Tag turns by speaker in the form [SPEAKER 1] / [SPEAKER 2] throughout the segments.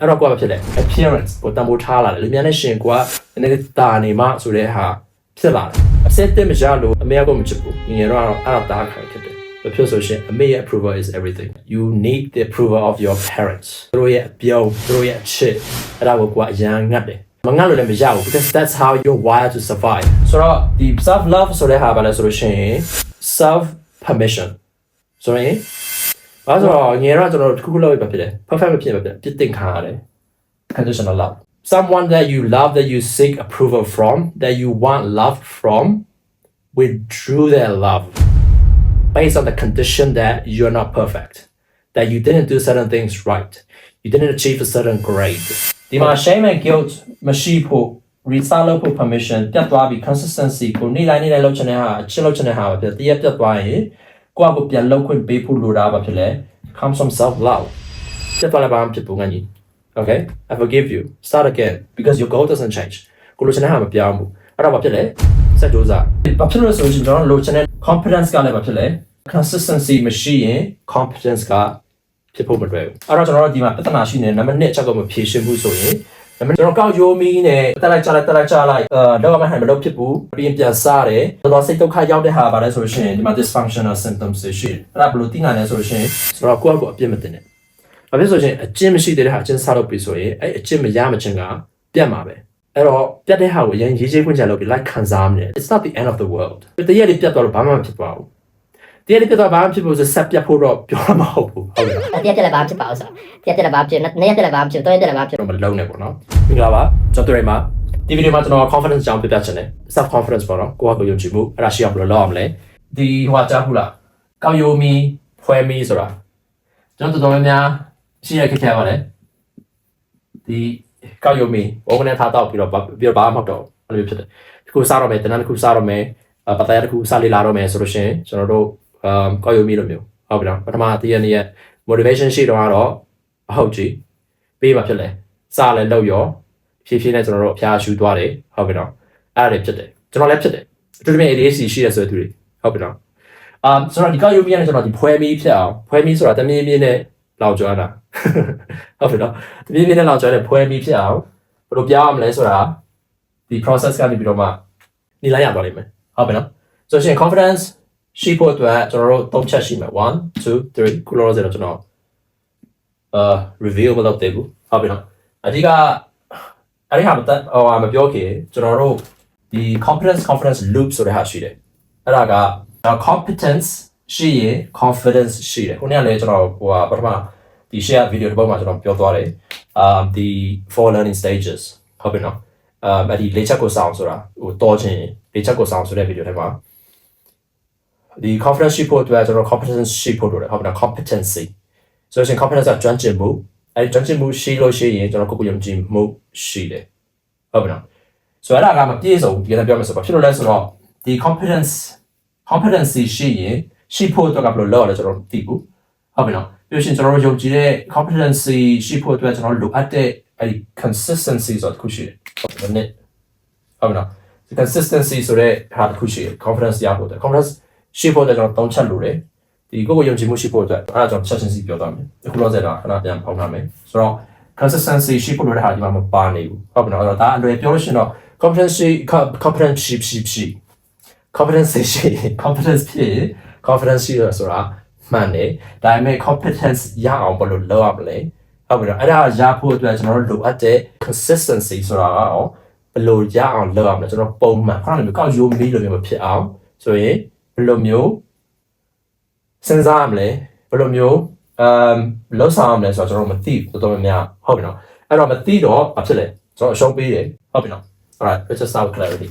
[SPEAKER 1] အဲ့တော့ကိုကဖြစ်လေ appearance ကိုတန်ဖိုးထားလာတယ်လူများနဲ့ရှင်ကိုကနည်းနည်းတာနေမှဆိုတဲ့ဟာဖြစ်လာတယ်အစစ်တက်မရလို့အမေကမချစ်ဘူးငယ်တော့အဲ့တော့တားခိုင်ဖြစ်တယ်ဘာဖြစ်ဆိုရှင်အမေရဲ့ approval is everything you need the approval of your parents သူတို့ရဲ့အပြုံးသူတို့ရဲ့အချစ်အဲ့ဒါကိုကိုကအရန်ငတ်တယ်မငတ်လို့လည်းမရဘူး because that's how you're wired to survive ဆိုတော့ဒီ self love ဆိုတဲ့ဟာဘာလဲဆိုလို့ရှိရင် self permission ဆိုရင်ဘာဆိုတော့ငယ်တော့ကျွန်တော်တို့တစ်ခုလောက်ပဲဖြစ်တယ် perfect မဖြစ်ပါဘူးပြစ်တင်ခါရတယ် conditional love someone that you love that you seek approval from that you want love from withdrew their love based on the condition that you're not perfect that you didn't do certain things right you didn't achieve a certain grade ဒီမှာ shame and guilt မရှိဖို့ restart လုပ်ဖို့ permission ပြတ်သွားပြီး consistency ကိုနေ့တိုင်းလုပ်ချင်တဲ့ဟာအချင်းလုပ်ချင်တဲ့ဟာပဲပြတ်တရက်ပြတ်သွားရင်ကိုယ့်အကိုပြန်လုပ်ခွင့်ပေးဖို့လိုတာပါဖြစ်လေ comes from self love ပြတ်သွားလည်းဘာမှဖြစ်ဘူးငါကြီး okay I forgive you start again because your goal doesn't change ကိုလိုချင်တဲ့ဟာမပြောင်းဘူးအဲ့တော့ဘာဖြစ်လဲစက်ကြိုးစားဘာဖြစ်လို့ဆိုရင်ကျွန်တော်လိုချင်တဲ့ confidence ကလည်းဘာဖြစ်လဲ consistency မရှိရင် confidence ကဖြစ်ဖို့မလွယ်ဘူးအဲ့တော့ကျွန်တော်တို့ဒီမှာပြဿနာရှိနေနံပါတ်1အချက်ကိုမဖြေရှင်းဘူးဆိုရင်ကျွန်တော်ကောက်ရိုးမီးနဲ့တက်လိုက်ချလိုက်တော့မှဟန်မလုပ်ဖြစ်ဘူးပြီးပြန်စားတယ်တော်စိတ်ဒုက္ခရောက်တဲ့ဟာပါလဲဆိုလို့ရှိရင်ဒီမှာ dysfunctional symptoms တွေရှိတယ်အဲ့ဒါဘယ်လိုသိနိုင်လဲဆိုလို့ရှိရင်ဆိုတော့ကိုယ့်ကိုအပြစ်မတင်နဲ့ဘာဖြစ်ဆိုရင်အကျင့်မရှိတဲ့ဟာအကျင့်စားလုပ်ပြီးဆိုရင်အဲ့အကျင့်မရမချင်းကပြတ်မှာပဲအဲ့တော့ပြတ်တဲ့ဟာကိုရန်ရေးချခွင့်ချလုပ်ပြီး like ခံစားမယ် it's not the end of the world တရက်လေးပြတ်သွားလို့ဘာမှမဖြစ်ပါဘူးတရက်လေးပြတ်သွားဘာမှဖြစ်ဖို့ဆိုဆက်ပြတ်ဖို့တော့ပြောရမှာမဟုတ်ဘူးဟုတ်ကဲ့
[SPEAKER 2] တရက်တက်လည်းဘာဖြစ်ပါအောင်ဆိုတရက်တက်လည်းဘာဖြစ်နှစ်ရက်တက်လည်းဘာဖြစ်တော့ရက်တက်လည်းဘာဖြစ်
[SPEAKER 1] မလုံးနဲ့ပေါ့နော်မင်္ဂလာပါကျွန်တော်တို့မှာဒီဗီဒီယိုမှာကျွန်တော် confidence ကြောင်းပြပြချင်တယ် self confidence ပေါ့နော်ကိုယ့်ဟာကိုယ်ယုံကြည်မှုအဲ့ဒါရှိအောင်ဘယ်လိုလုပ်အောင်လဲဒီဟိုကြားဘူးလားကောက်ယိုမီဖွဲမီဆိုတာကျွန်တော်တော်များရှိရခက်ခဲပါလေဒီကောက်ယိုမီဘောကနေထားတော့ပြီးတော့ဘာမှမဟုတ်တော့အဲ့လိုဖြစ်တယ်ဒီခုစားတော့မယ်တနင်္ဂနွေခုစားတော့မယ်ပတရတစ်ခုစားလေးလာတော့မယ်ဆိုလို့ရှိရင်ကျွန်တော်တို့ကောက်ယိုမီလိုမျိုးဟုတ်ပြီနော်ပထမတည့်ရနေ့ motivation ရှိတော့ကတော့အဟုတ်ကြီးပေးမှဖြစ်လဲစားလဲလောက်ရောဖြည်းဖြည်းနဲ့ကျွန်တော်တို့အဖျားရှူသွားတယ်ဟုတ်ပြီနော်အဲ့ဒါတွေဖြစ်တယ်ကျွန်တော်လည်းဖြစ်တယ်အထူးသဖြင့် ADHD ရှိတဲ့ဆိုတဲ့သူတွေဟုတ်ပြီနော်ဆိုတော့ဒီကောက်ယိုမီနဲ့ကျွန်တော်ဒီဖွဲမီဖြစ်အောင်ဖွဲမီဆိုတာတမင်းမင်းနဲ့လောက်ကျွမ်းတာဟုတ်ပြီနော်တမင်းမင်းနဲ့လောက်ကျွမ်းတဲ့ဖွဲမီဖြစ်အောင်ဘယ်လိုပြောရမလဲဆိုတာဒီ process ကနေပြီးတော့မှနေလိုက်ရသွားလိမ့်မယ်ဟုတ်ပြီနော်ဆိုရှင် confidence ရှိဖို့အတွက်ကျွန်တော်တို့၃ချက်ရှိမယ်1 2 3ခုလောဆယ်တော့ကျွန်တော်review မလုပ်သေးဘူးဟုတ်ပြီနော်အဓိကအဲ့ဒီဟာမပြောခင်ကျွန်တော်တို့ဒီ confidence loop ဆိုတဲ့ဟာရှိတယ်အဲ့ဒါက competence ရှိရင် confidence ရှိတယ်ခုနကလည်းကျွန်တော်ပထမဒီ share video တစ်ပုဒ်မှာကျွန်တော်ပြောသွားတယ်ဒီ four learning stages ဟုတ်ပြီနော်အဲ့ဒီ၄ချက်ကိုစောင့်ဆိုတာဟိုတောချင်း၄ချက်ကိုစောင့်ဆိုတဲ့ video ထဲမှာဒီ confidence ရှိဖို့အတွက်ကျွန်တော် competence ရှိဖို့လိုတယ်ဟုတ်ပြီနော် competency ဆိုရင် competence ကကျွမ်းကျင်မှုအဲ့ဒီကျွမ်းကျင်မှုရှိလို့ရှိရင်ကျွန်တော်ကိုယ်ကိုယုံကြည်မှုရှိတယ်ဟုတ်ပြီနော်ဆိုတော့အဲ့ဒါကမပြည့်စုံဘူးဒီကနေ့ပြောမယ်ဆိုတော့ဖြစ်လို့လဲဆိုတော့ဒီ competency ရှိရင်ရှိဖို့အတွက်ကဘယ်လိုလုပ်ရလဲကျွန်တော်သိဘူးဟုတ်ပြီနော်ပြီးရှင်ကျွန်တော်တို့ယုံကြည်တဲ့ competency ရှိဖို့အတွက်ကျွန်တော်လိုအပ်တဲ့အဲ့ဒီ consistency ဆိုတဲ့ခုရှိတယ်ဟုတ်ပြီနော်ဟုတ်ပြီနော်ဒီ consistency ဆိုတဲ့ဟာတစ်ခုရှိတယ် confidence ရဖို့အတွက် confidence ရှိဖို့အတွက်ကျွန်တော်၃ချက်လိုတယ်ဒီကိုယ်ကိုယုံကြည်မှုရှိဖို့အတွက်အဲ့ဒါကျွန်တော်ချက်ချင်းစီပြောသွားမယ်အခုတော့ဆက်တော့ခဏပြန်ဖောင်းထားမယ်ဆိုတော့ consistency ရှိဖို့လိုတဲ့ဟာဒီမှာမပါနေဘူးဟုတ်ပြီနော်အဲ့တော့ဒါအလွယ်ပြောလို့ရှိရင်တော့ competence ရှိ competence ရှိ competence ရှိ competence ဖြစ် confidence ရှိရဆိုတာမှန်တယ်ဒါပေမဲ့ competence ရအောင်ဘယ်လိုလုပ်ရမလဲဟုတ်ပြီနော်အဲ့ဒါရဖို့အတွက်ကျွန်တော်တို့လိုအပ်တဲ့ consistency ဆိုတာရောဘယ်လိုရအောင်လုပ်ရမလဲကျွန်တော်ပုံမှန်ခဏလိုမျိုးကောက်ရိုးမီးလိုမျိုးမဖြစ်အောင်ဆိုရင်ဘယ်လိုမျိုးစဉ်းစားရမလဲဘယ်လိုမျိုးလောက်ဆောင်ရမလဲဆိုတော့ကျွန်တော်မသိဘူးတော်တော်များဟုတ်ပြီနော်အဲ့တော့မသိတော့ဘာဖြစ်လဲကျွန်တော်အရှုံးပေးတယ်ဟုတ်ပြီနော် alright let's just start clarity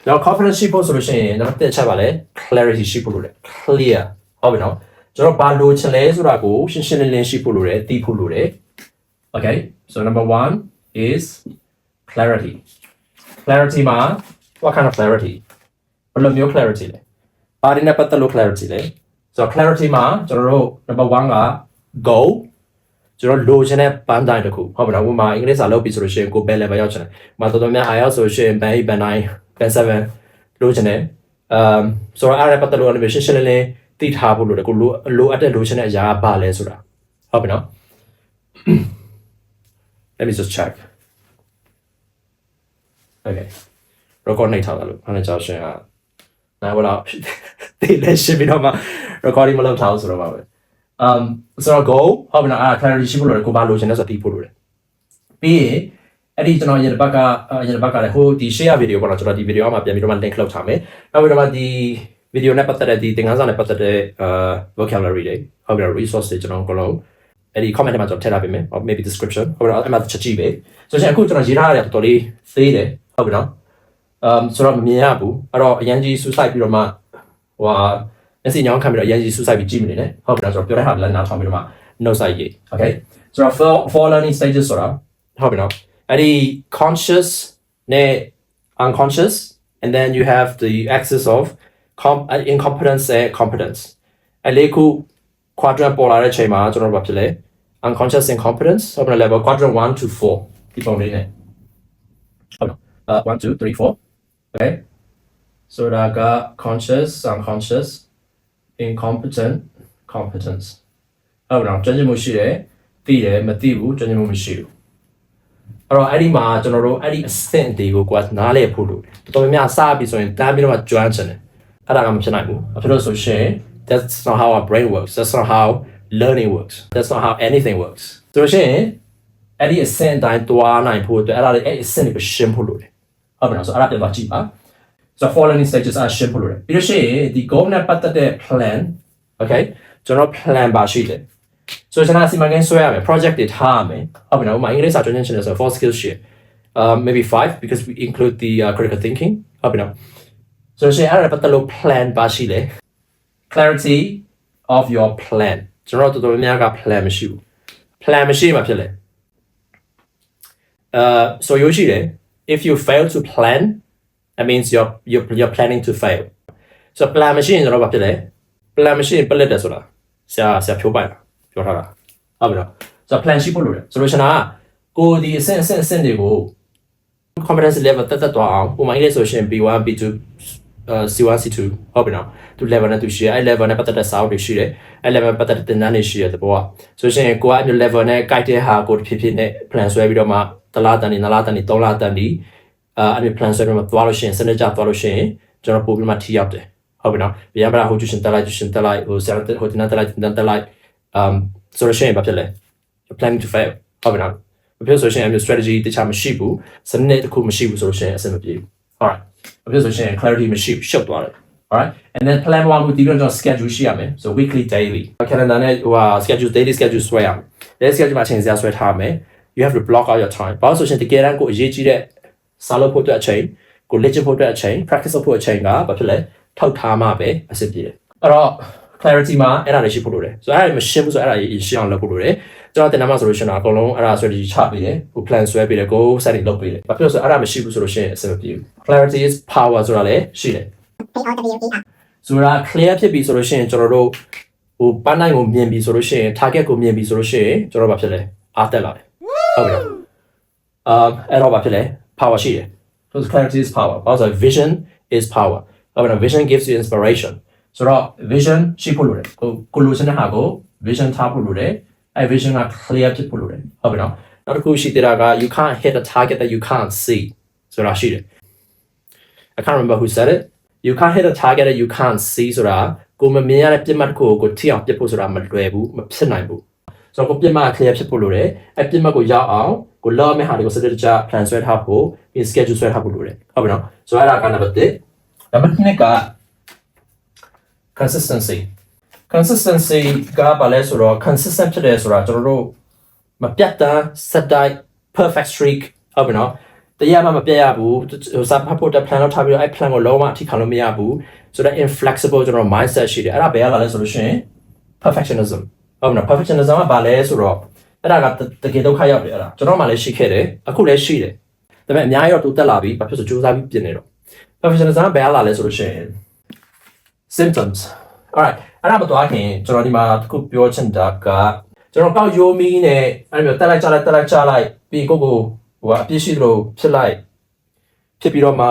[SPEAKER 1] ကျွန်တော် confidence ရှိဖို့ဆိုလို့ရှိရင်နောက်တစ်ချက်ပါလဲ clarity ရှိဖို့လိုတယ် clear ဟုတ်ပြီနော်ကျွန်တော်ဘာလိုချင်လဲဆိုတာကိုရှင်းရှင်းလင်းလင်းရှိဖို့လိုတယ်သိဖို့လိုတယ် okay so number 1 is clarity မှာ what kind of clarity ဘယ်လိုမျိုး clarity လဲဘာတွေနဲ့ပတ်သက်လို့ clarity လဲဆိုတော့ clarity မှာကျွန်တော်တို့ number 1က goal ကျွန်တော်လိုချင်တဲ့ဘန်းတိုင်းတစ်ခုဟုတ်ပါတော့ဥပမာအင်္ဂလိပ်စာလုပ်ပြီးဆိုလို့ရှိရင်ကိုဘယ် level ရောက်ချင်တယ်။မာတော်တော်များ IELTS ဆိုလို့ရှိရင်ဘန်8ဘန်9ဘန်7လိုချင်တယ်။ဆိုတော့အဲ့ဒါပတ်သက်လို့လည်းရှင်းရှင်းလင်းလင်းသိထားဖို့လိုတယ်ကိုလိုအပ်တဲ့လိုချင်တဲ့အရာကဘာလဲဆိုတာဟုတ်ပြီနော်။ let me just check okay record နေထားတာလို့ခဏကြာရှင်းနိုင်ဝလာဒီလက်ရှိပြီးတော့မှ recording မလုပ်ထားဘူးဆိုတော့ပါပဲဆိုတော့ go ဟုတ်ပြီနော်အဲ့ clarity ရှိဖို့လို့ကိုဘာလို့ရှင်လဲဆိုတော့တီးဖို့လို့တယ်ပြီးရင်အဲ့ဒီကျွန်တော်ရေဘက်ကလည်းဟိုဒီ share video ပေါ့နော်ကျွန်တော်ဒီ video မှာပြန်ပြီးတော့မှ link လုပ်ထားမယ်နောက်ပြီးတော့မှဒီ video နဲ့ပတ်သက်တဲ့ဒီသင်ခန်းစာနဲ့ပတ်သက်တဲ့ vocabulary တွေဟုတ်ပြီနော် resource တွေကျွန်တော်အကုန်လုံးအဲ့ဒီ comment ထဲမှာကျွန်တော်ထည့်ထားပေးမယ် or maybe description ဟုတ်ပြီနော်အဲ့မှာချက်ကြည့်ပဲဆိုတော့အခုကျွန်တော်ရေးထားရတဲ့တော်တော်လေးသေးတယ်ဟုတ်ပြီနော်ဆိုတော့မမြင်ရဘူးအဲ့တော့အရန်ကြီး suicide ပြီးတော့မှဟိုဟာမျက်စိညောင်းခံပြီးတော့အရန်ကြီး suicide ပြီးကြည့်မနေနဲ့ဟုတ်ပြီနော်ဆိုတော့ပြောတဲ့ဟာလည်းနားထောင်ပြီးတော့မှ note ဆိုင်ရေး okay ဆိုတော့ four learning stages ဆိုတာဟုတ်ပြီနော်အဲ့ဒီ conscious နဲ့ unconscious and then you have the axis of incompetence and competence အဲ့လေးခု quadrant ပေါ်လာတဲ့ချိန်မှာကျွန်တော်တို့ဘာဖြစ်လဲ unconscious incompetence ဟုတ်ပြီနော် level quadrant 1 to 4ဒီပုံလေးနဲ့ဟုတ်နော်1 2 3 4 okay so that got conscious unconscious incompetent competence ဟုတ်ပြီနော်ကျွမ်းကျင်မှုရှိတယ်သိတယ်မသိဘူးကျွမ်းကျင်မှုမရှိဘူးအဲ့တော့အဲ့ဒီမှာကျွန်တော်တို့အဲ့ဒီအဆင့်တွေကိုကွာနားလည်ဖို့လို့တော်တော်များများစပြီဆိုရင်တန်းပြီးတော့မှကျွမ်းချင်တယ်အဲ့ဒါကမဖြစ်နိုင်ဘူးဘာဖြစ်လို့ဆိုရှင် that's not how our brain works that's not how learning works that's not how anything works ဆိုတော့ရှင်အဲ့ဒီအဆင့်အတိုင်းတွားနိုင်ဖို့အတွက်အဲ့ဒါလေးအဲ့ဒီအဆင့်တွေကိုရှင်းဖို့လို့တယ်ဟုတ်ပြီနော်ဆိုတော့အဲ့ဒါပြန်သွားကြည့်ပါဆိုတော့ four learning stages အရှင်းဖို့လို့တယ်ပြီးလို့ရှိရင်ဒီ goal နဲ့ပတ်သက်တဲ့ plan okay ကျွန်တော် plan ပါရှိတယ်ဆိုတော့ကျွန်တော်စီမံကိန်းဆွဲရမယ် project တွေထားရမယ်ဟုတ်ပြီနော်ဥပမာအင်္ဂလိပ်စာကျွမ်းကျင်ချင်တယ်ဆိုတော့ four skills ရှိmaybe 5 because we include the critical thinking ဟုတ်ပြီနော်ဆိုတော့ရှင်အဲ့ဒါပတ်သက်လို့ plan ပါရှိတယ် clarity of your plan ကျွန်တော်တော်တော်များများက plan မရှိဘူး plan မရှိမှဖြစ်လေso ရိုးရှိတယ် if you fail to plan that means you're planning to fail so plan မရှိရင်ကျွန်တော်ဘာဖြစ်လဲ plan မရှိရင်ပလက်တယ်ဆိုတာဆရာဖြိုးပိုက်လားပြောထားတာဟုတ်ပြီနော်ဆိုတော့ plan ရှိဖို့လိုတယ် solution ကကိုဒီအဆင့်တွေကို competence level တက်သွားအောင်ပုံမှန်လေးဆိုရှင် B1 B2 C1 C2 ဟုတ်ပြီနော်သူ level နဲ့သူရှိရအဲ့ level နဲ့ပတ်သက်တဲ့စာအုပ်တွေရှိတယ်အဲ့ level ပတ်သက်တဲ့သင်တန်းတွေရှိရတဲ့ဘောကဆိုရှင်ကိုကအဲ့ level နဲ့ guide တဲ့ဟာကိုဖြစ်ဖြစ်နဲ့ plan ဆွဲပြီးတော့မှတစ်လတန်ဒီနှစ်လတန်ဒီသုံးလတန်ဒီအဲ့ plan ဆွဲပြီးမှသွားလို့ရှိရင်စနစ်ကျသွားလို့ရှိရင်ကျွန်တော်ပို့ပြီးမှထိရောက်တယ်ဟုတ်ပြီနော်ဗျာပါဟိုကျရှင်တက်လိုက်ဟိုဆရာဟိုတင်တက်လိုက်တက်လိုက်ဆိုလို့ရှိရင်ဘာဖြစ်လဲ planning to fail ဟုတ်ပြီနော်ဘာဖြစ်ဆိုရှင်အမျိုး strategy တခြားမရှိဘူးစနစ်တစ်ခုမရှိဘူးဆိုလို့ရှိရင်အဆင်မပြေဘူး alright ဘာဖြစ်ဆိုရှင် clarity မရှိဘူးရှုပ်သွားတယ် alright and then plan 1ကိုဒီလိုကျွန်တော် schedule ရှိရမယ် so weekly daily calendar နဲ့ဟို schedule daily schedule ဆွဲရမယ် daily schedule မှာအချိန်စရာဆွဲထားမယ် you have to block out your time ဘာလို့ဆိုရှင်တကယ်တမ်းကိုအရေးကြီးတဲ့စာလုပ်ဖို့အတွက်အချိန်ကိုလေ့ကျင့်ဖို့အတွက်အချိန် practice လုပ်ဖို့အချိန်ကဘာဖြစ်လဲထောက်ထားမှပဲအဆင်ပြေတယ်အဲ့တော့ clarity မှာအဲ့ဒါလေးရှိဖို့လိုတယ်ဆိုတော့အဲ့ဒါမရှင်းဘူးဆိုတော့အဲ့ဒါရှင်းအောင်လုပ်ဖို့လိုတယ်ကျွန်တော်တင်နာမှာဆိုလို့ရှိရင်အကုန်လုံးအဲ့ဒါ strategy ချပေးတယ်ဟို plan ဆွဲပေးတယ် goal setting လုပ်ပေးတယ်ဘာဖြစ်လို့ဆိုအဲ့ဒါမရှိဘူးဆိုလို့ရှိရင်အဆင်မပြေဘူး clarity is power ဆိုတာလည်းရှိတယ်ဆိုတာ clear ဖြစ်ပြီဆိုလို့ရှိရင်ကျွန်တော်တို့ဟိုပန်းနိုင်ကိုမြင်ပြီဆိုလို့ရှိရင် target ကိုမြင်ပြီဆိုလို့ရှိရင်ကျွန်တော်ဘာဖြစ်လဲအားတက်လာတယ်ဟုတ်ပြီနော်အဲ့တော့ဘာဖြစ်လဲ power ရှိတယ် so clarity is power also vision is power ဟုတ်ပြီနော် vision gives you inspiration ဆိုတော့ vision ရှိဖို့လိုတယ်ကိုလိုချင်တဲ့ဟာကို vision ထားဖို့လိုတယ်အဲ့ vision က clear ဖြစ်ဖို့လိုတယ်ဟုတ်ပြီနော်နောက်တစ်ခုရှိသေးတာက you can't hit a target that you can't see ဆိုတာရှိတယ် I can't remember who said it you can't hit a target that you can't see ဆိုတာကိုမမြင်ရတဲ့ပြစ်မှတ်ကိုထိအောင်ပြစ်ဖို့ဆိုတာမလွယ်ဘူးမဖြစ်နိုင်ဘူးဆိုတော့ကိုပြစ်မှတ် clear ဖြစ်ဖို့လိုတယ်အဲ့ပြစ်မှတ်ကိုရောက်အောင်ကိုလောမယ့်ဟာတွေကိုစတဲ့တခြား plan ဆွဲထားဖို့ပြီး schedule ဆွဲထားဖို့လိုတယ်ဟုတ်ပြီနော်ဆိုတော့အဲ့ဒါကနံပါတ်1နံပါတ်2က consistency ကဘာလဲဆိုတော့ consistent ဖြစ်တယ်ဆိုတာကျွန်တော်တို့မပြတ်တမ်းစက်တိုင်း perfect streak ဟုတ်ပြီနော်တရားမှမပြတ်ရဘူးဟိုစဖတ်ဖို့ plan လောက်ထားပြီးတော့အဲ့ plan ကိုလုံးဝအထိခံလို့မရဘူးဆိုတော့ inflexible ကျွန်တော် mindset ရှိတယ်အဲ့ဒါဘယ်ကလာလဲဆိုလို့ရှိရင် perfectionism ဟုတ်ပြီနော် perfectionism ကဘာလဲဆိုတော့အဲ့ဒါကတကယ်ဒုက္ခရောက်တယ်အဲ့ဒါကျွန်တော်မှလည်းရှိခဲ့တယ်အခုလည်းရှိတယ်ဒါပေမဲ့အများကြီးတော့တိုးတက်လာပြီဘာဖြစ်ဆိုစူးစမ်းပြီးပြင်နေတော့ perfectionism ကဘယ်ကလာလဲဆိုလို့ရှိရင် symptoms alright အဲ့ဒါမတော်ခင်ကျွန်တော်ဒီမှာတစ်ခုပြောချင်တာကကျွန်တော်ကောက်ရိုးမီးနဲ့အဲ့လိုတက်လိုက်ချလိုက်ပြီးကိုဟိုအပြည့်ရှိလို့ဖြစ်ပြီးတော့မှ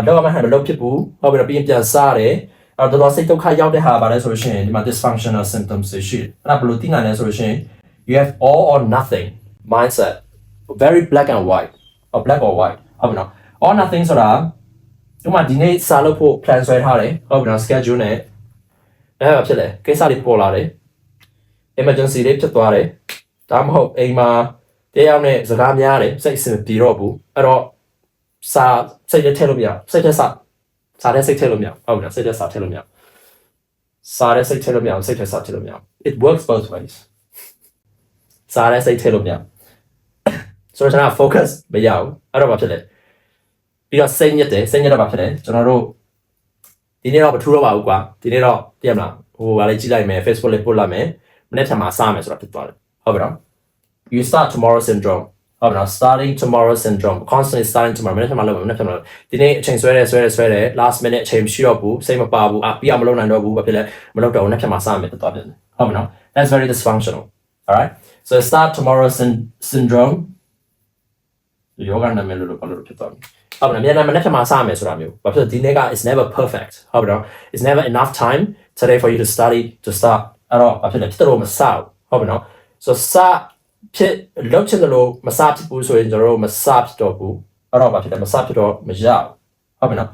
[SPEAKER 1] လောကမှာဟန်လို့ဖြစ်ဘူးဟုတ်ပြီတော့ပြီးရင်ပြန်စားတယ်အဲ့တော့စိတ်ဒုက္ခရောက်တဲ့ဟာပါလဲဆိုလို့ရှိရင်ဒီမှာ dysfunctional symptoms တွေရှိတယ်အဲ့ဒါဘယ်လိုသိနိုင်လဲဆိုလို့ရှိရင်you have all or nothing mindset very black and white or black or white ဟုတ်ပြီနော် all nothing ဆိုတာဒီမှာဒီနေ့စာလုပ်ဖို့ plan ဆွဲထားတယ်ဟုတ်ပြီနော် schedule နဲ့အဲ့ဒါဖြစ်လေကိစ္စတွေပေါ်လာတယ် emergency တွေဖြစ်သွားတယ်ဒါမှမဟုတ်အိမ်မှာတရားနဲ့စကားများတယ်စိတ်အဆင်ပြေတော့ဘူးအဲ့တော့စာစိတ်ထဲထည့်လို့မရစိတ်ထဲစာထဲစိတ်ထဲလို့မရဟုတ်ပြီနော်စိတ်ထဲစာထဲလို့မရစာထဲစိတ်ထဲလို့မရစိတ်ထဲစာထဲလို့မရ it works both ways စာထဲစိတ်ထဲလို့မရဆိုတော့ကျွန်တော် focus မရဘူးအဲ့တော့ဘာဖြစ်လဲပြီးတော့စိတ်ညစ်တယ်စိတ်ညစ်တော့ဘာဖြစ်လဲကျွန်တော်တို့ဒီနေ့တော့မထူတော့ပါဘူးကွာဒီနေ့တော့သိရမလားဟိုဟာလေးကြည့်လိုက်မယ် Facebook လေးပို့လိုက်မယ်မနေ့ကမှစမယ်ဆိုတာဖြစ်သွားတယ်ဟုတ်ပြီနော် you start tomorrow syndrome ဟုတ်ပြီနော် starting tomorrow syndrome constantly starting tomorrow မနေ့ကမှလုပ်မယ်မနေ့ကမှလုပ်ဒီနေ့အချိန်ဆွဲတယ် last minute အချိန်မရှိတော့ဘူးစိတ်မပါဘူးပြီးအောင်မလုပ်နိုင်တော့ဘူးဘာဖြစ်လဲမလုပ်တော့ဘူးမနေ့ကမှစမယ်ဖြစ်သွားတယ်ဟုတ်ပြီနော် that's very dysfunctional all right so start tomorrow syndrome ယောဂနာမည်လို့ပြောလို့ဖြစ်သွားပြီဟုတ်ပြီနော်မနေ့ကမှစမယ်ဆိုတာမျိုးဘာဖြစ်လဲဒီနေ့က is never perfect ဟုတ်ပြီနော် is never enough time today for you to study to start အဲ့တော့ဘာဖြစ်လဲဖြစ်တော့မစဟုတ်ပြီနော် so စဖြစ်လောက်ချင်တယ်လို့မစဖြစ်ဘူးဆိုရင်ကျွန်တော်တို့မစဖြစ်တော့ဘူးအဲ့တော့ဘာဖြစ်လဲမစဖြစ်တော့မရဘူးဟုတ်ပြီနော်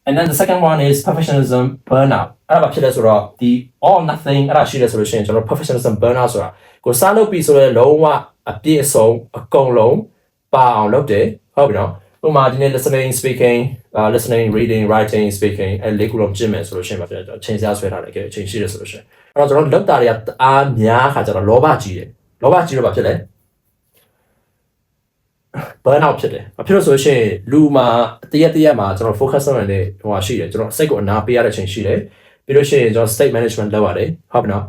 [SPEAKER 1] and then the second one is perfectionism burnout အဲ့ဒါဘာဖြစ်လဲဆိုတော့ဒီ all nothing အဲ့ဒါရှိတယ်ဆိုလို့ရှိရင်ကျွန်တော် perfectionism burnout ဆိုတာကိုစလုပ်ပြီးဆိုတော့လုံးဝအပြည့်အစုံအကုန်လုံးပါအောင်လုပ်တယ်ဟုတ်ပြီနော်ဥပမာဒီနေ့ listening speaking listening reading writing speaking အဲ့လေးခုလုံးကျင့်မယ်ဆိုလို့ရှိရင်ဘာဖြစ်လဲအချိန်စရာဆွဲထားတယ်အချိန်ရှိတယ်ဆိုလို့ရှိရင်အဲ့တော့ကျွန်တော်လုပ်တာတွေကအားများခါကျတော့လောဘကြီးတယ်လောဘကြီးတော့ဘာဖြစ်လဲ burn out ဖြစ်တယ်ဘာဖြစ်လို့ဆိုရှင်လူမှာတရက်မှာကျွန်တော် focus လုပ်နေတဲ့ဟိုဟာရှိတယ်ကျွန်တော်စိတ်ကိုအနာပေးရတဲ့အချိန်ရှိတယ်ပြီးလို့ရှိရင်ကျွန်တော် state management လုပ်ရတယ်ဟုတ်ပြီနော်